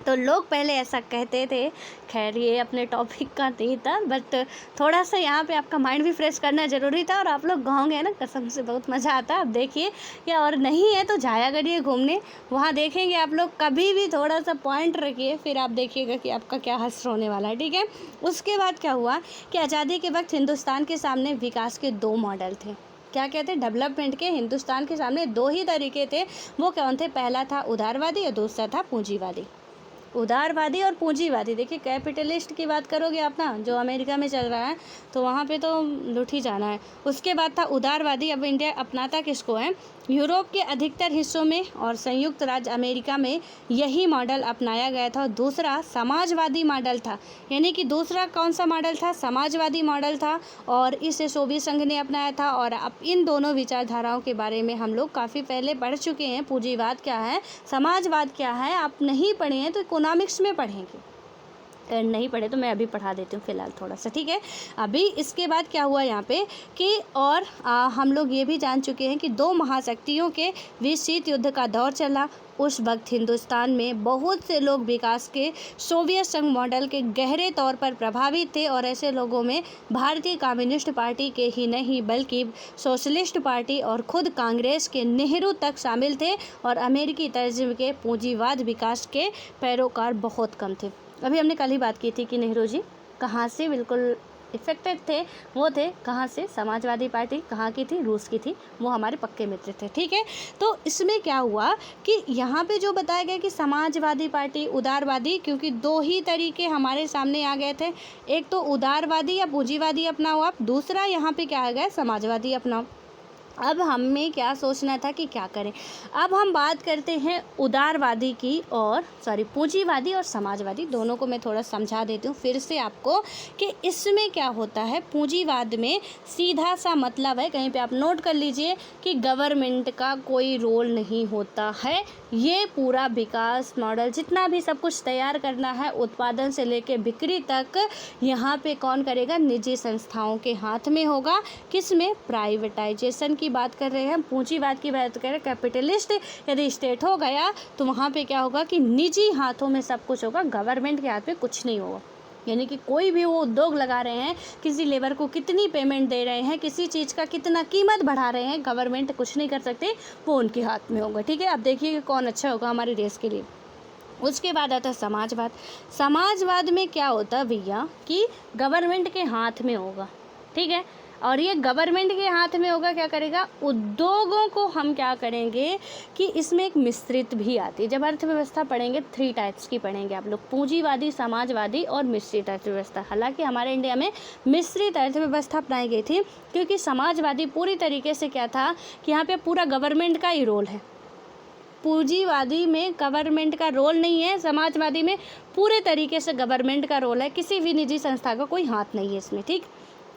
तो लोग पहले ऐसा कहते थे। खैर ये अपने टॉपिक का नहीं था, बट थोड़ा सा यहाँ पे आपका माइंड भी फ्रेश करना ज़रूरी था। और आप लोग गाँव गए ना, कसम से बहुत मज़ा आता है। आप देखिए या और नहीं है तो जाया करिए घूमने, वहाँ देखेंगे आप लोग। कभी भी थोड़ा सा पॉइंट रखिए, फिर आप देखिएगा कि आपका क्या हश्र होने वाला है। ठीक है, उसके बाद क्या हुआ कि आज़ादी के वक्त हिंदुस्तान के सामने विकास के 2 मॉडल थे। क्या कहते हैं, डेवलपमेंट के हिंदुस्तान के सामने 2 ही तरीके थे। वो कौन थे, पहला था उदारवादी और दूसरा था पूंजीवादी। उदारवादी और पूंजीवादी, देखिए कैपिटलिस्ट की बात करोगे आप ना, जो अमेरिका में चल रहा है, तो वहाँ पे तो लुट ही जाना है। उसके बाद था उदारवादी। अब इंडिया अपनाता किसको है, यूरोप के अधिकतर हिस्सों में और संयुक्त राज्य अमेरिका में यही मॉडल अपनाया गया था। और दूसरा समाजवादी मॉडल था, यानी कि दूसरा कौन सा मॉडल था, समाजवादी मॉडल था, और इसे सोवियत संघ ने अपनाया था। और अब इन दोनों विचारधाराओं के बारे में हम लोग काफ़ी पहले पढ़ चुके हैं। पूंजीवाद क्या है, समाजवाद क्या है, आप नहीं पढ़े हैं तो इकोनॉमिक्स में पढ़ेंगे, नहीं पढ़े तो मैं अभी पढ़ा देती हूँ फ़िलहाल थोड़ा सा। ठीक है, अभी इसके बाद क्या हुआ यहाँ पे कि और हम लोग ये भी जान चुके हैं कि 2 महाशक्तियों के बीच शीत युद्ध का दौर चला। उस वक्त हिंदुस्तान में बहुत से लोग विकास के सोवियत संघ मॉडल के गहरे तौर पर प्रभावित थे। और ऐसे लोगों में भारतीय कम्युनिस्ट पार्टी के ही नहीं बल्कि सोशलिस्ट पार्टी और खुद कांग्रेस के नेहरू तक शामिल थे। और अमेरिकी तर्ज के पूंजीवाद विकास के पैरोकार बहुत कम थे। अभी हमने कल ही बात की थी कि नेहरू जी कहाँ से बिल्कुल इफेक्टेड थे, वो थे कहाँ से, समाजवादी पार्टी कहाँ की थी, रूस की थी, वो हमारे पक्के मित्र थे। ठीक है, तो इसमें क्या हुआ कि यहाँ पे जो बताया गया कि समाजवादी पार्टी, उदारवादी, क्योंकि 2 ही तरीके हमारे सामने आ गए थे। एक तो उदारवादी या पूंजीवादी अपनाओ आप, दूसरा यहाँ पे क्या आ गया, समाजवादी अपनाओ। अब हमें क्या सोचना था कि क्या करें। अब हम बात करते हैं उदारवादी की, और पूंजीवादी और समाजवादी, दोनों को मैं थोड़ा समझा देती हूँ फिर से आपको कि इसमें क्या होता है। पूंजीवाद में सीधा सा मतलब है, कहीं पे आप नोट कर लीजिए कि गवर्नमेंट का कोई रोल नहीं होता है। ये पूरा विकास मॉडल जितना भी सब कुछ तैयार करना है, उत्पादन से लेके बिक्री तक, यहाँ पे कौन करेगा, निजी संस्थाओं के हाथ में होगा। किस में, प्राइवेटाइजेशन की बात कर रहे हैं हम, पूंजीवाद की बात कर रहे हैं। कैपिटलिस्ट यदि स्टेट हो गया तो वहाँ पे क्या होगा कि निजी हाथों में सब कुछ होगा, गवर्नमेंट के हाथ में कुछ नहीं होगा। यानी कि कोई भी वो उद्योग लगा रहे हैं, किसी लेबर को कितनी पेमेंट दे रहे हैं, किसी चीज़ का कितना कीमत बढ़ा रहे हैं, गवर्नमेंट कुछ नहीं कर सकते, वो उनके हाथ में होगा। ठीक है, अब देखिए कौन अच्छा होगा हमारे देश के लिए। उसके बाद आता है समाजवाद। समाजवाद में क्या होता है भैया कि गवर्नमेंट के हाथ में होगा। ठीक है, और ये गवर्नमेंट के हाथ में होगा, क्या करेगा, उद्योगों को हम क्या करेंगे कि इसमें एक मिश्रित भी आती है। जब अर्थव्यवस्था पढ़ेंगे 3 टाइप्स की पढ़ेंगे आप लोग, पूंजीवादी, समाजवादी और मिश्रित अर्थव्यवस्था। हालांकि हमारे इंडिया में मिश्रित अर्थव्यवस्था अपनाई गई थी, क्योंकि समाजवादी पूरी तरीके से क्या था कि यहाँ पे पूरा गवर्नमेंट का ही रोल है। पूंजीवादी में गवर्नमेंट का रोल नहीं है, समाजवादी में पूरे तरीके से गवर्नमेंट का रोल है, किसी भी निजी संस्था का कोई हाथ नहीं है इसमें, ठीक।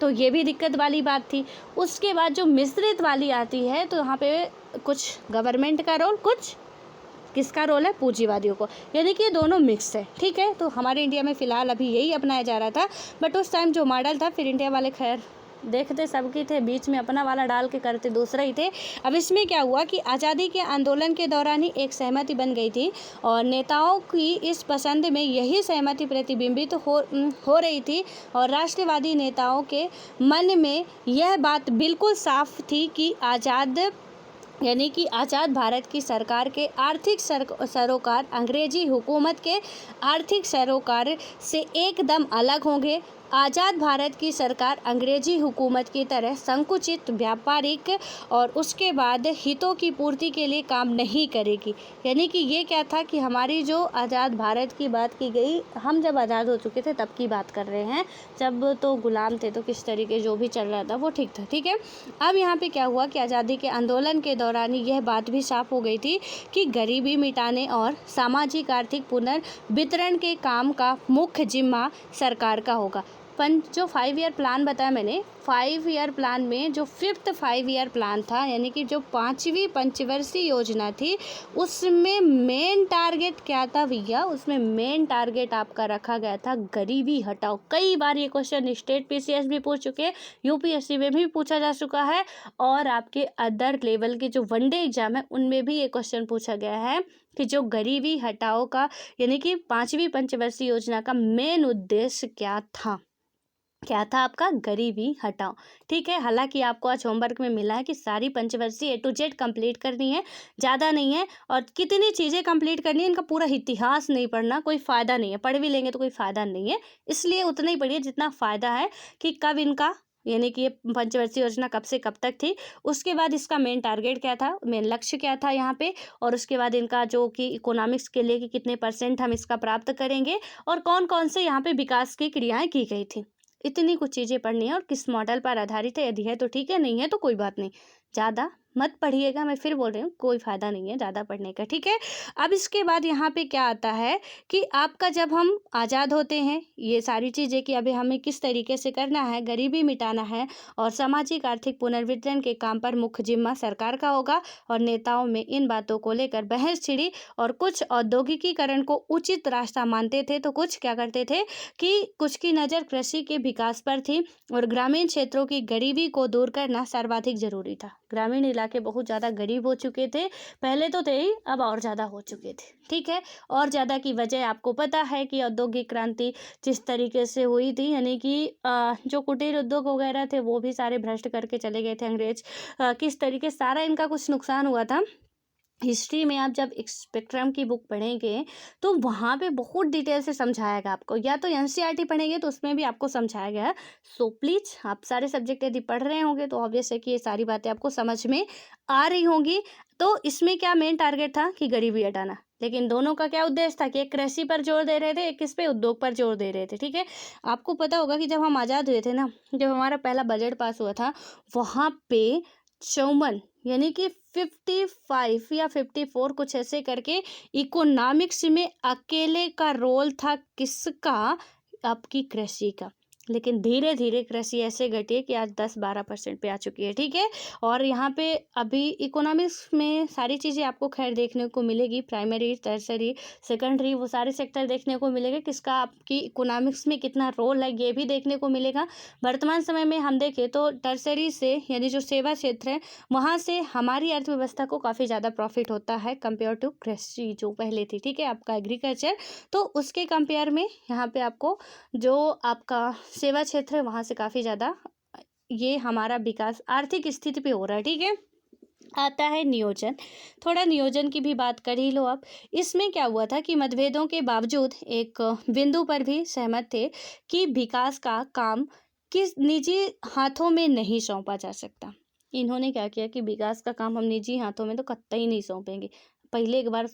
तो ये भी दिक्कत वाली बात थी। उसके बाद जो मिश्रित वाली आती है, तो यहाँ पे कुछ गवर्नमेंट का रोल, कुछ किसका रोल है, पूंजीवादियों को, यानी कि ये दोनों मिक्स है, ठीक है। तो हमारे इंडिया में फ़िलहाल अभी यही अपनाया जा रहा था, बट उस टाइम जो मॉडल था, फिर इंडिया वाले खैर देखते सबकी थे, बीच में अपना वाला डाल के करते दूसरा ही थे। अब इसमें क्या हुआ कि आज़ादी के आंदोलन के दौरान ही एक सहमति बन गई थी, और नेताओं की इस पसंद में यही सहमति प्रतिबिंबित हो रही थी, और राष्ट्रवादी नेताओं के मन में यह बात बिल्कुल साफ थी कि आज़ाद भारत की सरकार के आर्थिक सरोकार अंग्रेजी हुकूमत के आर्थिक सरोकार से एकदम अलग होंगे। आज़ाद भारत की सरकार अंग्रेजी हुकूमत की तरह संकुचित व्यापारिक और उसके बाद हितों की पूर्ति के लिए काम नहीं करेगी। यानी कि ये क्या था कि हमारी जो आज़ाद भारत की बात की गई, हम जब आज़ाद हो चुके थे तब की बात कर रहे हैं, जब तो गुलाम थे तो किस तरीके जो भी चल रहा था वो ठीक था, ठीक है। अब यहाँ पे क्या हुआ कि आज़ादी के आंदोलन के दौरान ही यह बात भी साफ हो गई थी कि गरीबी मिटाने और सामाजिक आर्थिक पुनर्वितरण के काम का मुख्य जिम्मा सरकार का होगा। जो 5 ईयर प्लान बताया मैंने, 5 ईयर प्लान में जो 5th 5 ईयर प्लान था, यानी कि जो 5वीं पंचवर्षीय योजना थी, उसमें मेन टारगेट क्या था भैया, उसमें मेन टारगेट आपका रखा गया था गरीबी हटाओ। कई बार ये क्वेश्चन स्टेट पीसीएस भी पूछ चुके हैं, यूपीएससी में भी पूछा जा चुका है, और आपके अदर लेवल के जो वनडे एग्जाम है उनमें भी ये क्वेश्चन पूछा गया है कि जो गरीबी हटाओ का, यानी कि 5वीं पंचवर्षीय योजना का मेन उद्देश्य क्या था आपका, गरीबी हटाओ, ठीक है। हालांकि आपको आज होमवर्क में मिला है कि सारी पंचवर्षीय A to Z कंप्लीट करनी है, ज़्यादा नहीं है, और कितनी चीज़ें कंप्लीट करनी है, इनका पूरा इतिहास नहीं पढ़ना, कोई फ़ायदा नहीं है, पढ़ भी लेंगे तो कोई फ़ायदा नहीं है, इसलिए उतना ही पढ़िए जितना फ़ायदा है कि कब इनका, यानी कि ये पंचवर्षीय योजना कब से कब तक थी, उसके बाद इसका मेन टारगेट क्या था, मेन लक्ष्य क्या था यहाँ पे, और उसके बाद इनका जो कि इकोनॉमिक्स के लिए कि कितने % हम इसका प्राप्त करेंगे, और कौन कौन से यहाँ पे विकास की क्रियाएँ की गई थी। इतनी कुछ चीज़ें पढ़नी है, और किस मॉडल पर आधारित है, यदि है तो ठीक है, नहीं है तो कोई बात नहीं, ज़्यादा मत पढ़िएगा, मैं फिर बोल रही हूँ, कोई फ़ायदा नहीं है ज़्यादा पढ़ने का, ठीक है। अब इसके बाद यहाँ पे क्या आता है कि आपका जब हम आज़ाद होते हैं, ये सारी चीज़ें कि अभी हमें किस तरीके से करना है, गरीबी मिटाना है और सामाजिक आर्थिक पुनर्वितरण के काम पर मुख्य जिम्मा सरकार का होगा, और नेताओं में इन बातों को लेकर बहस छिड़ी, और कुछ औद्योगिकीकरण को उचित रास्ता मानते थे, तो कुछ क्या करते थे कि कुछ की नज़र कृषि के विकास पर थी, और ग्रामीण क्षेत्रों की गरीबी को दूर करना सर्वाधिक जरूरी था। ग्रामीण इलाके बहुत ज़्यादा गरीब हो चुके थे, पहले तो थे ही, अब और ज़्यादा हो चुके थे, ठीक है। और ज़्यादा की वजह आपको पता है कि औद्योगिक क्रांति जिस तरीके से हुई थी, यानी कि जो कुटीर उद्योग वगैरह थे वो भी सारे भ्रष्ट करके चले गए थे अंग्रेज, किस तरीके सारा इनका कुछ नुकसान हुआ था। हिस्ट्री में आप जब स्पेक्ट्रम की बुक पढ़ेंगे तो वहाँ पे बहुत डिटेल से समझाया गया आपको, या तो एनसीईआरटी पढ़ेंगे तो उसमें भी आपको समझाया गया है। सो प्लीज़ आप सारे सब्जेक्ट यदि पढ़ रहे होंगे तो ऑब्वियस है कि ये सारी बातें आपको समझ में आ रही होंगी। तो इसमें क्या मेन टारगेट था कि गरीबी हटाना, लेकिन दोनों का क्या उद्देश्य था कि एक कृषि पर जोर दे रहे थे, एक किस पे, उद्योग पर जोर दे रहे थे, ठीक है। आपको पता होगा कि जब हम आज़ाद हुए थे ना, जब हमारा पहला बजट पास हुआ था, वहाँ पे 54 यानी कि 55 या 54 कुछ ऐसे करके इकोनॉमिक्स में अकेले का रोल था, किसका, आपकी कृषि का। लेकिन धीरे धीरे कृषि ऐसे घटी है कि आज 10-12% पे आ चुकी है, ठीक है। और यहाँ पे अभी इकोनॉमिक्स में सारी चीज़ें आपको खैर देखने को मिलेगी, प्राइमरी, टर्सरी, सेकेंडरी, वो सारे सेक्टर देखने को मिलेगा, किसका आपकी इकोनॉमिक्स में कितना रोल है ये भी देखने को मिलेगा। वर्तमान समय में हम देखें तो टर्सरी से, यानी जो सेवा क्षेत्र है, वहाँ से हमारी अर्थव्यवस्था को काफ़ी ज़्यादा प्रॉफिट होता है कंपेयर टू कृषि जो पहले थी, ठीक है, आपका एग्रीकल्चर। तो उसके कंपेयर में यहाँ पे आपको जो आपका सेवा क्षेत्र है वहाँ से काफ़ी ज़्यादा ये हमारा विकास आर्थिक स्थिति पे हो रहा है, ठीक है। आता है नियोजन, थोड़ा नियोजन की भी बात कर ही लो आप। इसमें क्या हुआ था कि मतभेदों के बावजूद एक बिंदु पर भी सहमत थे कि विकास का काम किस निजी हाथों में नहीं सौंपा जा सकता। इन्होंने क्या किया कि विकास का काम हम निजी हाथों में तो कतई नहीं सौंपेंगे। पहले एक बार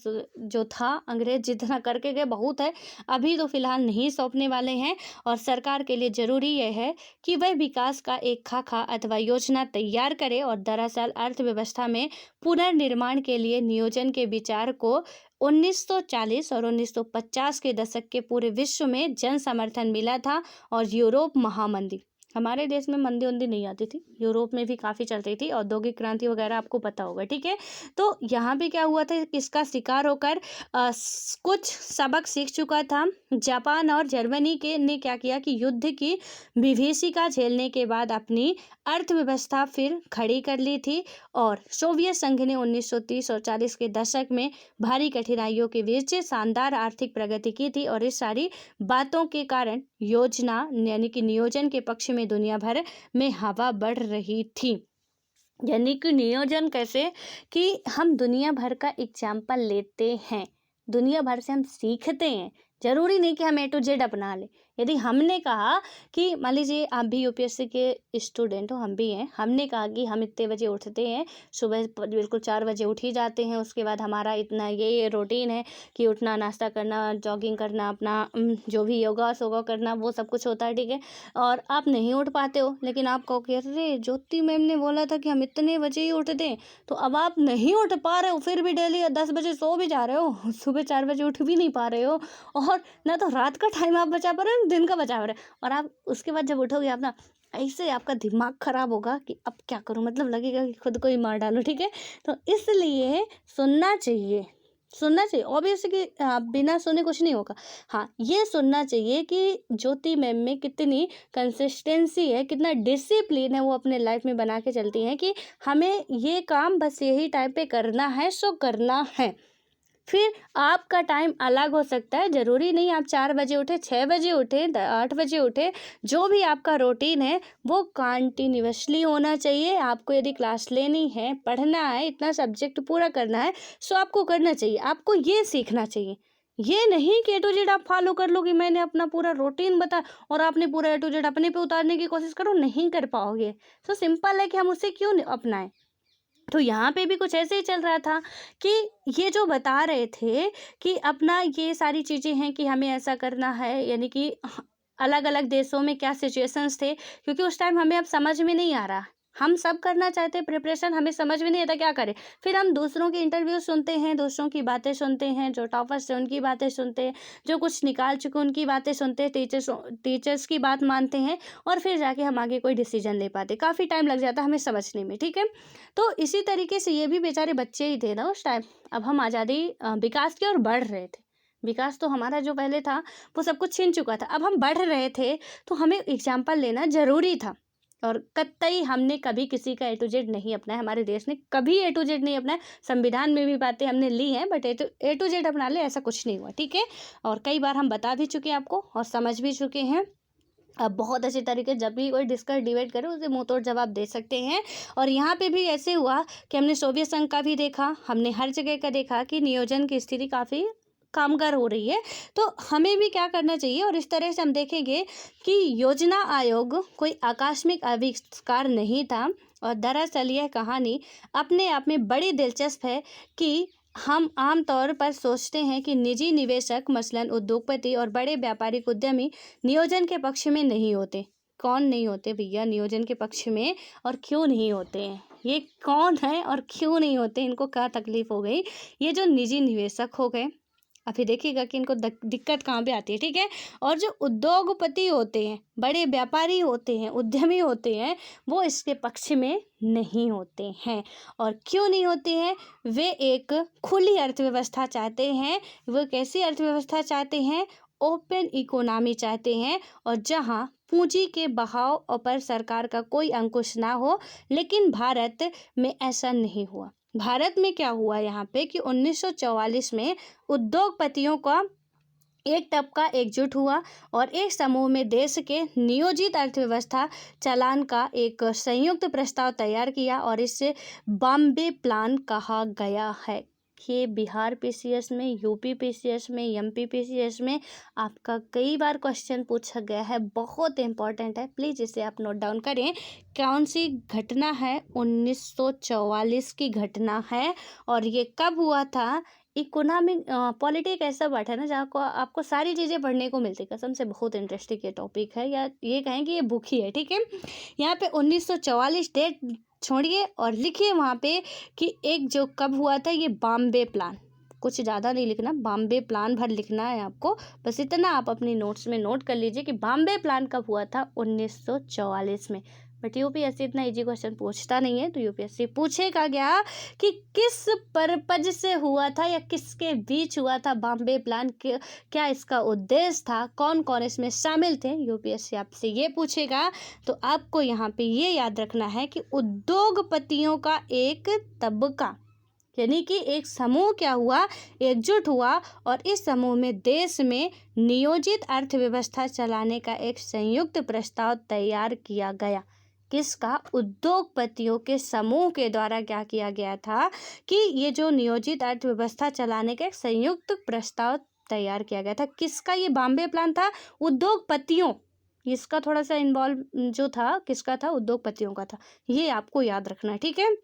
जो था अंग्रेज जितना करके गए बहुत है, अभी तो फिलहाल नहीं सौंपने वाले हैं। और सरकार के लिए ज़रूरी यह है कि वह विकास का एक खाका अथवा योजना तैयार करे और दरअसल अर्थव्यवस्था में पुनर्निर्माण के लिए नियोजन के विचार को 1940 और 1950 के दशक के पूरे विश्व में जन समर्थन मिला था। और यूरोप महामंदी, हमारे देश में मंदी उंदी नहीं आती थी, यूरोप में भी काफ़ी चलती थी, औद्योगिक क्रांति वगैरह आपको पता होगा, ठीक है। तो यहाँ पे क्या हुआ था, इसका शिकार होकर कुछ सबक सीख चुका था। जापान और जर्मनी के ने क्या किया कि युद्ध की विभीषिका झेलने के बाद अपनी अर्थव्यवस्था फिर खड़ी कर ली थी। और सोवियत संघ ने 1930 और 40 के दशक में भारी कठिनाइयों के बीच शानदार आर्थिक प्रगति की थी। और इस सारी बातों के कारण योजना यानी कि नियोजन के पक्ष में दुनिया भर में हवा बढ़ रही थी। यानी कि नियोजन कैसे कि हम दुनिया भर का एग्जाम्पल लेते हैं, दुनिया भर से हम सीखते हैं, जरूरी नहीं कि हम ए टू जेड अपना लें। यदि हमने कहा कि मान लीजिए आप भी यूपीएससी के स्टूडेंट हो, हम भी हैं, हमने कहा कि हम इतने बजे उठते हैं, सुबह बिल्कुल 4 बजे उठ ही जाते हैं, उसके बाद हमारा इतना ये रूटीन है कि उठना, नाश्ता करना, जॉगिंग करना, अपना जो भी योगा सोगा करना वो सब कुछ होता है, ठीक है। और आप नहीं उठ पाते हो, लेकिन आप कहो कि अरे ज्योति मैम ने बोला था कि हम इतने बजे ही उठते हैं, तो अब आप नहीं उठ पा रहे हो, फिर भी डेली 10 बजे सो भी जा रहे हो, सुबह 4 बजे उठ भी नहीं पा रहे हो, और ना तो रात का टाइम आप बचा पा रहे हो, दिन का बचा पा रहे हो। और आप उसके बाद जब उठोगे आप ना, ऐसे आपका दिमाग खराब होगा कि अब क्या करूं, मतलब लगेगा कि खुद को ही मार डालो, ठीक है। तो इसलिए सुनना चाहिए, सुनना चाहिए ऑब्वियसली कि बिना सुने कुछ नहीं होगा। हाँ, ये सुनना चाहिए कि ज्योति मैम में कितनी कंसिस्टेंसी है, कितना डिसिप्लिन है, वो अपने लाइफ में बना के चलती हैं कि हमें ये काम बस यही टाइम पे करना है, सो करना है। फिर आपका टाइम अलग हो सकता है, ज़रूरी नहीं आप 4 बजे उठे, 6 बजे उठे, 8 बजे उठे, जो भी आपका रूटीन है वो कंटिन्यूअसली होना चाहिए। आपको यदि क्लास लेनी है, पढ़ना है, इतना सब्जेक्ट पूरा करना है, सो आपको करना चाहिए, आपको ये सीखना चाहिए। ये नहीं कि ए टू जेड आप फॉलो कर लो कि मैंने अपना पूरा रूटीन बता और आपने पूरा ए टू जेड अपने पे उतारने की कोशिश करो, नहीं कर पाओगे। सो सिंपल है कि हम उसे क्यों अपनाएं। तो यहाँ पे भी कुछ ऐसे ही चल रहा था कि ये जो बता रहे थे कि अपना ये सारी चीज़ें हैं कि हमें ऐसा करना है, यानी कि अलग अलग देशों में क्या सिचुएशंस थे, क्योंकि उस टाइम हमें अब समझ में नहीं आ रहा, हम सब करना चाहते हैं प्रिपरेशन, हमें समझ में नहीं आता क्या करें। फिर हम दूसरों के इंटरव्यू सुनते हैं, दूसरों की बातें सुनते हैं, जो टॉपर्स हैं उनकी बातें सुनते हैं, जो कुछ निकाल चुके उनकी बातें सुनते हैं, टीचर्स की बात मानते हैं, और फिर जाके हम आगे कोई डिसीजन ले पाते। काफ़ी टाइम लग जाता है हमें समझने में, ठीक है। तो इसी तरीके से ये भी बेचारे बच्चे ही थे ना उस टाइम। अब हम आज़ादी विकास की ओर बढ़ रहे थे, विकास तो हमारा जो पहले था वो सब कुछ छीन चुका था, अब हम बढ़ रहे थे, तो हमें एग्जाम्पल लेना ज़रूरी था। और कतई हमने कभी किसी का ए टू जेड नहीं अपनाया, हमारे देश ने कभी ए टू जेड नहीं अपनाया। संविधान में भी बातें हमने ली हैं, बट ए टू जेड अपना ले ऐसा कुछ नहीं हुआ, ठीक है। और कई बार हम बता भी चुके हैं आपको और समझ भी चुके हैं। अब बहुत अच्छे तरीके जब भी कोई डिस्कस डिबेट करे उसे मुंह तोड़ जवाब दे सकते हैं। और यहाँ पे भी ऐसे हुआ कि हमने सोवियत संघ का भी देखा, हमने हर जगह का देखा कि नियोजन की स्थिति काफ़ी कामगार हो रही है। तो हमें भी क्या करना चाहिए, और इस तरह से हम देखेंगे कि योजना आयोग कोई आकस्मिक आविष्कार नहीं था। और दरअसल यह कहानी अपने आप में बड़ी दिलचस्प है कि हम आम तौर पर सोचते हैं कि निजी निवेशक मसलन उद्योगपति और बड़े व्यापारिक उद्यमी नियोजन के पक्ष में नहीं होते। कौन नहीं होते भैया नियोजन के पक्ष में, और क्यों नहीं होते हैं, ये कौन है और क्यों नहीं होते, इनको क्या तकलीफ हो गई। ये जो निजी निवेशक हो गए, अभी देखिएगा कि इनको दिक्कत कहाँ पे आती है, ठीक है। और जो उद्योगपति होते हैं, बड़े व्यापारी होते हैं, उद्यमी होते हैं, वो इसके पक्ष में नहीं होते हैं। और क्यों नहीं होते हैं, वे एक खुली अर्थव्यवस्था चाहते हैं। वो कैसी अर्थव्यवस्था चाहते हैं, ओपन इकोनॉमी चाहते हैं, और जहाँ पूंजी के बहाव पर सरकार का कोई अंकुश ना हो। लेकिन भारत में ऐसा नहीं हुआ। भारत में क्या हुआ यहाँ पे कि 1944 में उद्योगपतियों का एक तबका एकजुट हुआ और एक समूह में देश के नियोजित अर्थव्यवस्था चलान का एक संयुक्त प्रस्ताव तैयार किया, और इसे बॉम्बे प्लान कहा गया है। ये बिहार पीसीएस में, यूपी पीसीएस में, एमपी पीसीएस में आपका कई बार क्वेश्चन पूछा गया है, बहुत इंपॉर्टेंट है, प्लीज़ इसे आप नोट डाउन करें। कौन सी घटना है? 1944 की घटना है। और ये कब हुआ था? इकोनॉमिक पॉलिटी एक ऐसा पार्ट है ना जहाँ को आपको सारी चीज़ें पढ़ने को मिलती है। कसम से बहुत इंटरेस्टिंग ये टॉपिक है, या ये कहें कि ये बुक ही है, ठीक है। यहाँ पे 1944 डेट छोड़िए और लिखिए वहाँ पे कि एक जो कब हुआ था, ये बॉम्बे प्लान। कुछ ज़्यादा नहीं लिखना, बॉम्बे प्लान भर लिखना है आपको, बस इतना आप अपनी नोट्स में नोट कर लीजिए कि बॉम्बे प्लान कब हुआ था, 1944 में। बट यूपीएससी इतना इजी क्वेश्चन पूछता नहीं है, तो यूपीएससी पूछेगा क्या कि किस पर्पज से हुआ था या किसके बीच हुआ था बॉम्बे प्लान, क्या इसका उद्देश्य था, कौन कौन इसमें शामिल थे, यूपीएससी आपसे ये पूछेगा। तो आपको यहाँ पे ये याद रखना है कि उद्योगपतियों का एक तबका, यानी कि एक समूह क्या हुआ, एकजुट हुआ, और इस समूह में देश में नियोजित अर्थव्यवस्था चलाने का एक संयुक्त प्रस्ताव तैयार किया गया। किसका? उद्योगपतियों के समूह के द्वारा क्या किया गया था कि ये जो नियोजित अर्थव्यवस्था चलाने का एक संयुक्त प्रस्ताव तैयार किया गया था। किसका ये बॉम्बे प्लान था? उद्योगपतियों। इसका थोड़ा सा इन्वॉल्व जो था, किसका था? उद्योगपतियों का था। ये आपको याद रखना है, ठीक है।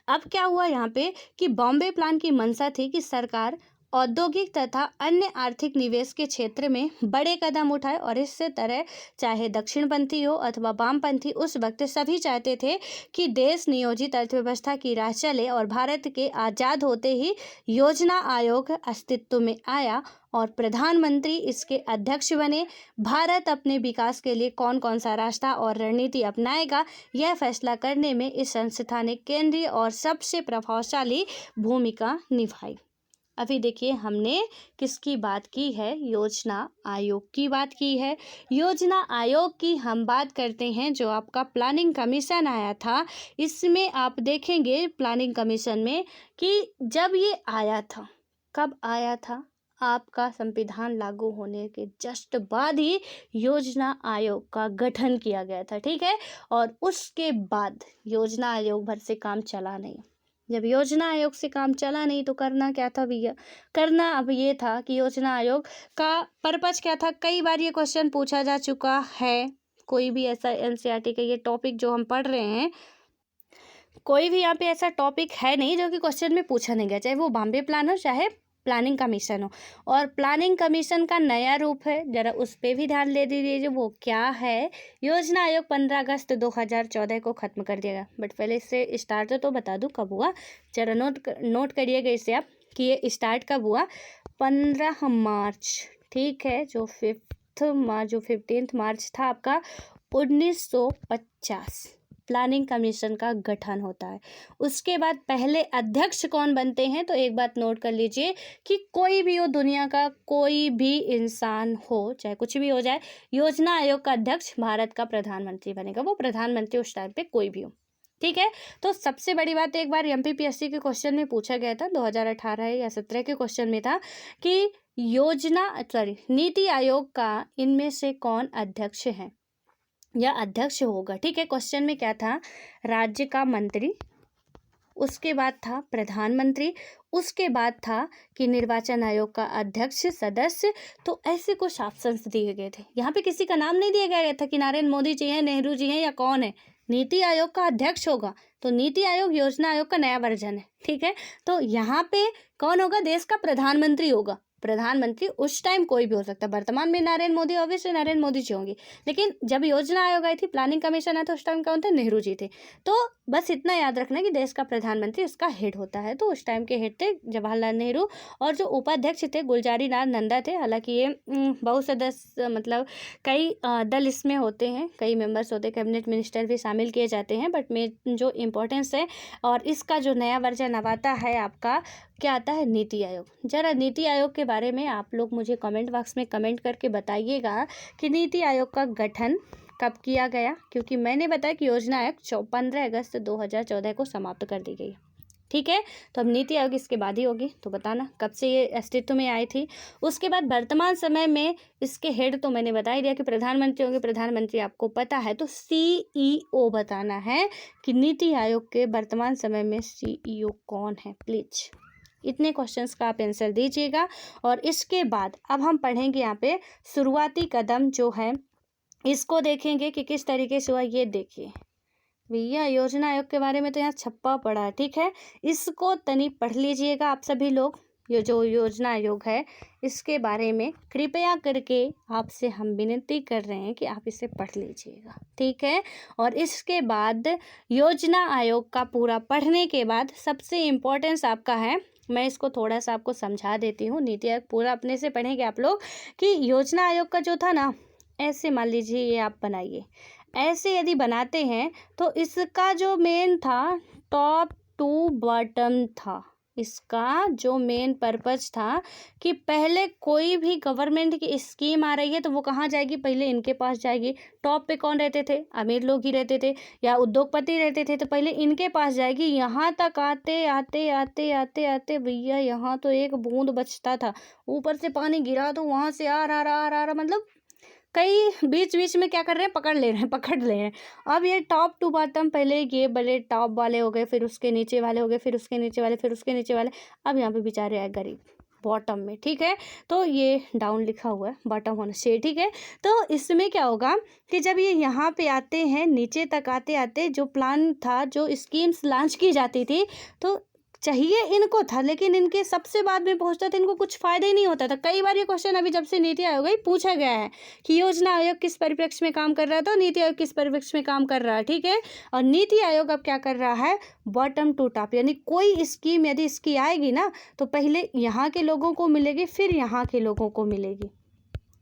अब क्या हुआ यहाँ पे कि बॉम्बे प्लान की मंशा थी कि सरकार औद्योगिक तथा अन्य आर्थिक निवेश के क्षेत्र में बड़े कदम उठाए, और इससे तरह चाहे दक्षिणपंथी हो अथवा वामपंथी, उस वक्त सभी चाहते थे कि देश नियोजित अर्थव्यवस्था की राह चले। और भारत के आज़ाद होते ही योजना आयोग अस्तित्व में आया और प्रधानमंत्री इसके अध्यक्ष बने। भारत अपने विकास के लिए कौन कौन सा रास्ता और रणनीति अपनाएगा, यह फैसला करने में इस संस्था ने केंद्रीय और सबसे प्रभावशाली भूमिका निभाई। अभी देखिए हमने किसकी बात की है? योजना आयोग की बात की है। योजना आयोग की हम बात करते हैं, जो आपका प्लानिंग कमीशन आया था। इसमें आप देखेंगे प्लानिंग कमीशन में कि जब ये आया था, कब आया था? आपका संविधान लागू होने के जस्ट बाद ही योजना आयोग का गठन किया गया था, ठीक है। और उसके बाद योजना आयोग भर से काम चला नहीं। जब योजना आयोग से काम चला नहीं तो करना क्या था भैया? करना अब ये था कि योजना आयोग का पर्पस क्या था। कई बार ये क्वेश्चन पूछा जा चुका है। कोई भी ऐसा एनसीईआरटी का ये टॉपिक जो हम पढ़ रहे हैं, कोई भी यहाँ पे ऐसा टॉपिक है नहीं जो कि क्वेश्चन में पूछा नहीं गया, चाहे वो बॉम्बे प्लान हो चाहे प्लानिंग कमीशन हो। और प्लानिंग कमीशन का नया रूप है, जरा उस पर भी ध्यान दे दीजिए, वो क्या है। योजना आयोग 15 अगस्त 2014 को ख़त्म कर दिया गया। बट पहले इससे स्टार्ट तो बता दूं कब हुआ, जरा नोट करिएगा इसे आप कि ये स्टार्ट कब हुआ। 15 मार्च, ठीक है, जो 15 मार्च था आपका 1950 प्लानिंग कमीशन का गठन होता है। उसके बाद पहले अध्यक्ष कौन बनते हैं? तो एक बात नोट कर लीजिए कि कोई भी हो, दुनिया का कोई भी इंसान हो, चाहे कुछ भी हो जाए, योजना आयोग का अध्यक्ष भारत का प्रधानमंत्री बनेगा। वो प्रधानमंत्री उस टाइम पे कोई भी हो, ठीक है। तो सबसे बड़ी बात, एक बार एमपीपीएससी के क्वेश्चन में पूछा गया था, 2018 या 17 के क्वेश्चन में था कि नीति आयोग का इनमें से कौन अध्यक्ष है या अध्यक्ष होगा, ठीक है। क्वेश्चन में क्या था? राज्य का मंत्री, उसके बाद था प्रधानमंत्री, उसके बाद था कि निर्वाचन आयोग का अध्यक्ष सदस्य। तो ऐसे कुछ ऑप्शंस दिए गए थे। यहाँ पे किसी का नाम नहीं दिया गया था कि नारायण मोदी जी हैं, नेहरू जी हैं, या कौन है। नीति आयोग का अध्यक्ष होगा, तो नीति आयोग योजना आयोग का नया वर्जन है, ठीक है। तो यहाँ पे कौन होगा? देश का प्रधानमंत्री होगा। प्रधानमंत्री उस टाइम कोई भी हो सकता है। वर्तमान में नारायण मोदी, ऑब्वियसली नारायण मोदी जी होंगे, लेकिन जब योजना आयोग आई थी, प्लानिंग कमीशन आया था, उस टाइम कौन थे? नेहरू जी थे। तो बस इतना याद रखना कि देश का प्रधानमंत्री इसका हेड होता है। तो उस टाइम के हेड थे जवाहरलाल नेहरू, और जो उपाध्यक्ष थे गुलजारी लाल नंदा थे। हालांकि ये बहुसदस्य, मतलब कई दल इसमें होते हैं, कई मेंबर्स होते हैं, कैबिनेट मिनिस्टर भी शामिल किए जाते हैं। बट में जो इम्पोर्टेंस है, और इसका जो नया वर्जन अब आता है आपका, क्या आता है? नीति आयोग। जरा नीति आयोग के बारे में आप लोग मुझे कमेंट बॉक्स में कमेंट करके बताइएगा कि नीति आयोग का गठन कब किया गया, क्योंकि मैंने बताया कि योजना आयोग 15 अगस्त 2014 को समाप्त कर दी गई, ठीक है। तो अब नीति आयोग इसके बाद ही होगी, तो बताना कब से ये अस्तित्व में आई थी। उसके बाद वर्तमान समय में इसके हेड तो मैंने बता ही दिया कि प्रधानमंत्री होंगे। प्रधानमंत्री आपको पता है, तो CEO बताना है कि नीति आयोग के वर्तमान समय में CEO कौन है, प्लीज इतने क्वेश्चंस का आप आंसर दीजिएगा। और इसके बाद अब हम पढ़ेंगे यहाँ पे शुरुआती कदम जो है, इसको देखेंगे कि किस तरीके से हुआ। ये देखिए भैया, योजना आयोग के बारे में तो यहाँ छप्पा पड़ा है, ठीक है, इसको तनी पढ़ लीजिएगा आप सभी लोग। ये जो योजना आयोग है इसके बारे में कृपया करके आपसे हम विनती कर रहे हैं कि आप इसे पढ़ लीजिएगा, ठीक है। और इसके बाद योजना आयोग का पूरा पढ़ने के बाद सबसे इम्पोर्टेंस आपका है, मैं इसको थोड़ा सा आपको समझा देती हूँ। नीति आयोग पूरा अपने से पढ़ेंगे आप लोग कि योजना आयोग का जो था ना, ऐसे मान लीजिए ये आप बनाइए, ऐसे यदि बनाते हैं तो इसका जो मेन था टॉप टू बॉटम था। इसका जो मेन पर्पज था कि पहले कोई भी गवर्नमेंट की स्कीम आ रही है तो वो कहाँ जाएगी, पहले इनके पास जाएगी। टॉप पे कौन रहते थे, अमीर लोग ही रहते थे या उद्योगपति रहते थे, तो पहले इनके पास जाएगी। यहाँ तक आते आते आते आते आते भैया यहाँ तो एक बूंद बचता था, ऊपर से पानी गिरा तो वहाँ से आ रहा मतलब कई बीच बीच में क्या कर रहे हैं, पकड़ ले रहे हैं। अब ये टॉप टू बॉटम, पहले ये बड़े टॉप वाले हो गए, फिर उसके नीचे वाले हो गए, फिर उसके नीचे वाले, फिर उसके नीचे वाले, अब यहाँ पे बेचारे आए गरीब बॉटम में, ठीक है। तो ये डाउन लिखा हुआ है, बॉटम होना चाहिए, ठीक है। तो इसमें क्या होगा कि जब ये यहाँ पे आते हैं, नीचे तक आते आते जो प्लान था, जो स्कीम्स लॉन्च की जाती थी, तो चाहिए इनको था, लेकिन इनके सबसे बाद में पहुंचता था, इनको कुछ फ़ायदा ही नहीं होता था। कई बार ये क्वेश्चन अभी जब से नीति आयोग ही पूछा गया है कि योजना आयोग किस परिप्रेक्ष्य में काम कर रहा था, नीति आयोग किस परिप्रेक्ष्य में काम कर रहा है, ठीक है। और नीति आयोग अब क्या कर रहा है, बॉटम टू टॉप, यानी कोई स्कीम यदि इसकी आएगी ना तो पहले यहाँ के लोगों को मिलेगी, फिर यहाँ के लोगों को मिलेगी।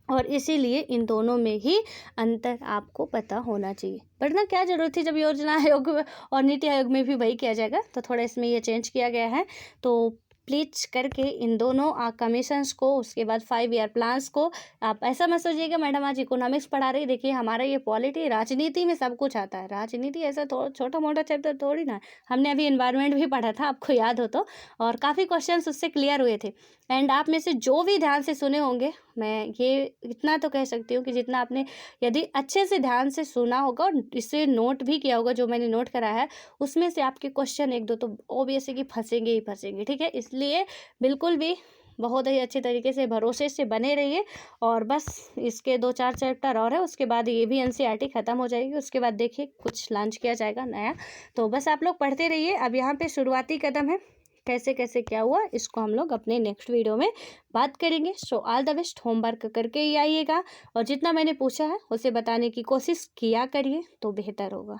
और इसीलिए इन दोनों में ही अंतर आपको पता होना चाहिए, वरना क्या ज़रूरत थी जब योजना आयोग और नीति आयोग में भी वही किया जाएगा। तो थोड़ा इसमें ये चेंज किया गया है। तो प्लीज करके इन दोनों कमीशंस को, उसके बाद 5 ईयर प्लान्स को, आप ऐसा मत सोचिएगा मैडम आज इकोनॉमिक्स पढ़ा रही, देखिए हमारा ये पॉलिटी, राजनीति में सब कुछ आता है। राजनीति ऐसा छोटा मोटा चैप्टर थोड़ी ना, हमने अभी एनवायरनमेंट भी पढ़ा था, आपको याद हो तो, और काफ़ी क्वेश्चंस उससे क्लियर हुए थे। एंड आप में से जो भी ध्यान से सुने होंगे, मैं ये इतना तो कह सकती हूँ कि जितना आपने यदि अच्छे से ध्यान से सुना होगा और इसे नोट भी किया होगा, जो मैंने नोट करा है, उसमें से आपके क्वेश्चन एक दो तो ऑब्वियस है कि फंसेंगे ही फंसेंगे, ठीक है। इसलिए बिल्कुल भी बहुत ही अच्छे तरीके से भरोसे से बने रहिए। और बस इसके 2-4 चैप्टर और है, उसके बाद ये भी एनसीईआरटी ख़त्म हो जाएगी, उसके बाद देखिए कुछ लॉन्च किया जाएगा नया। तो बस आप लोग पढ़ते रहिए। अब यहाँ पे शुरुआती कदम है, कैसे कैसे क्या हुआ इसको हम लोग अपने नेक्स्ट वीडियो में बात करेंगे। So all the best, homework करके ही आइएगा और जितना मैंने पूछा है उसे बताने की कोशिश किया करिए तो बेहतर होगा।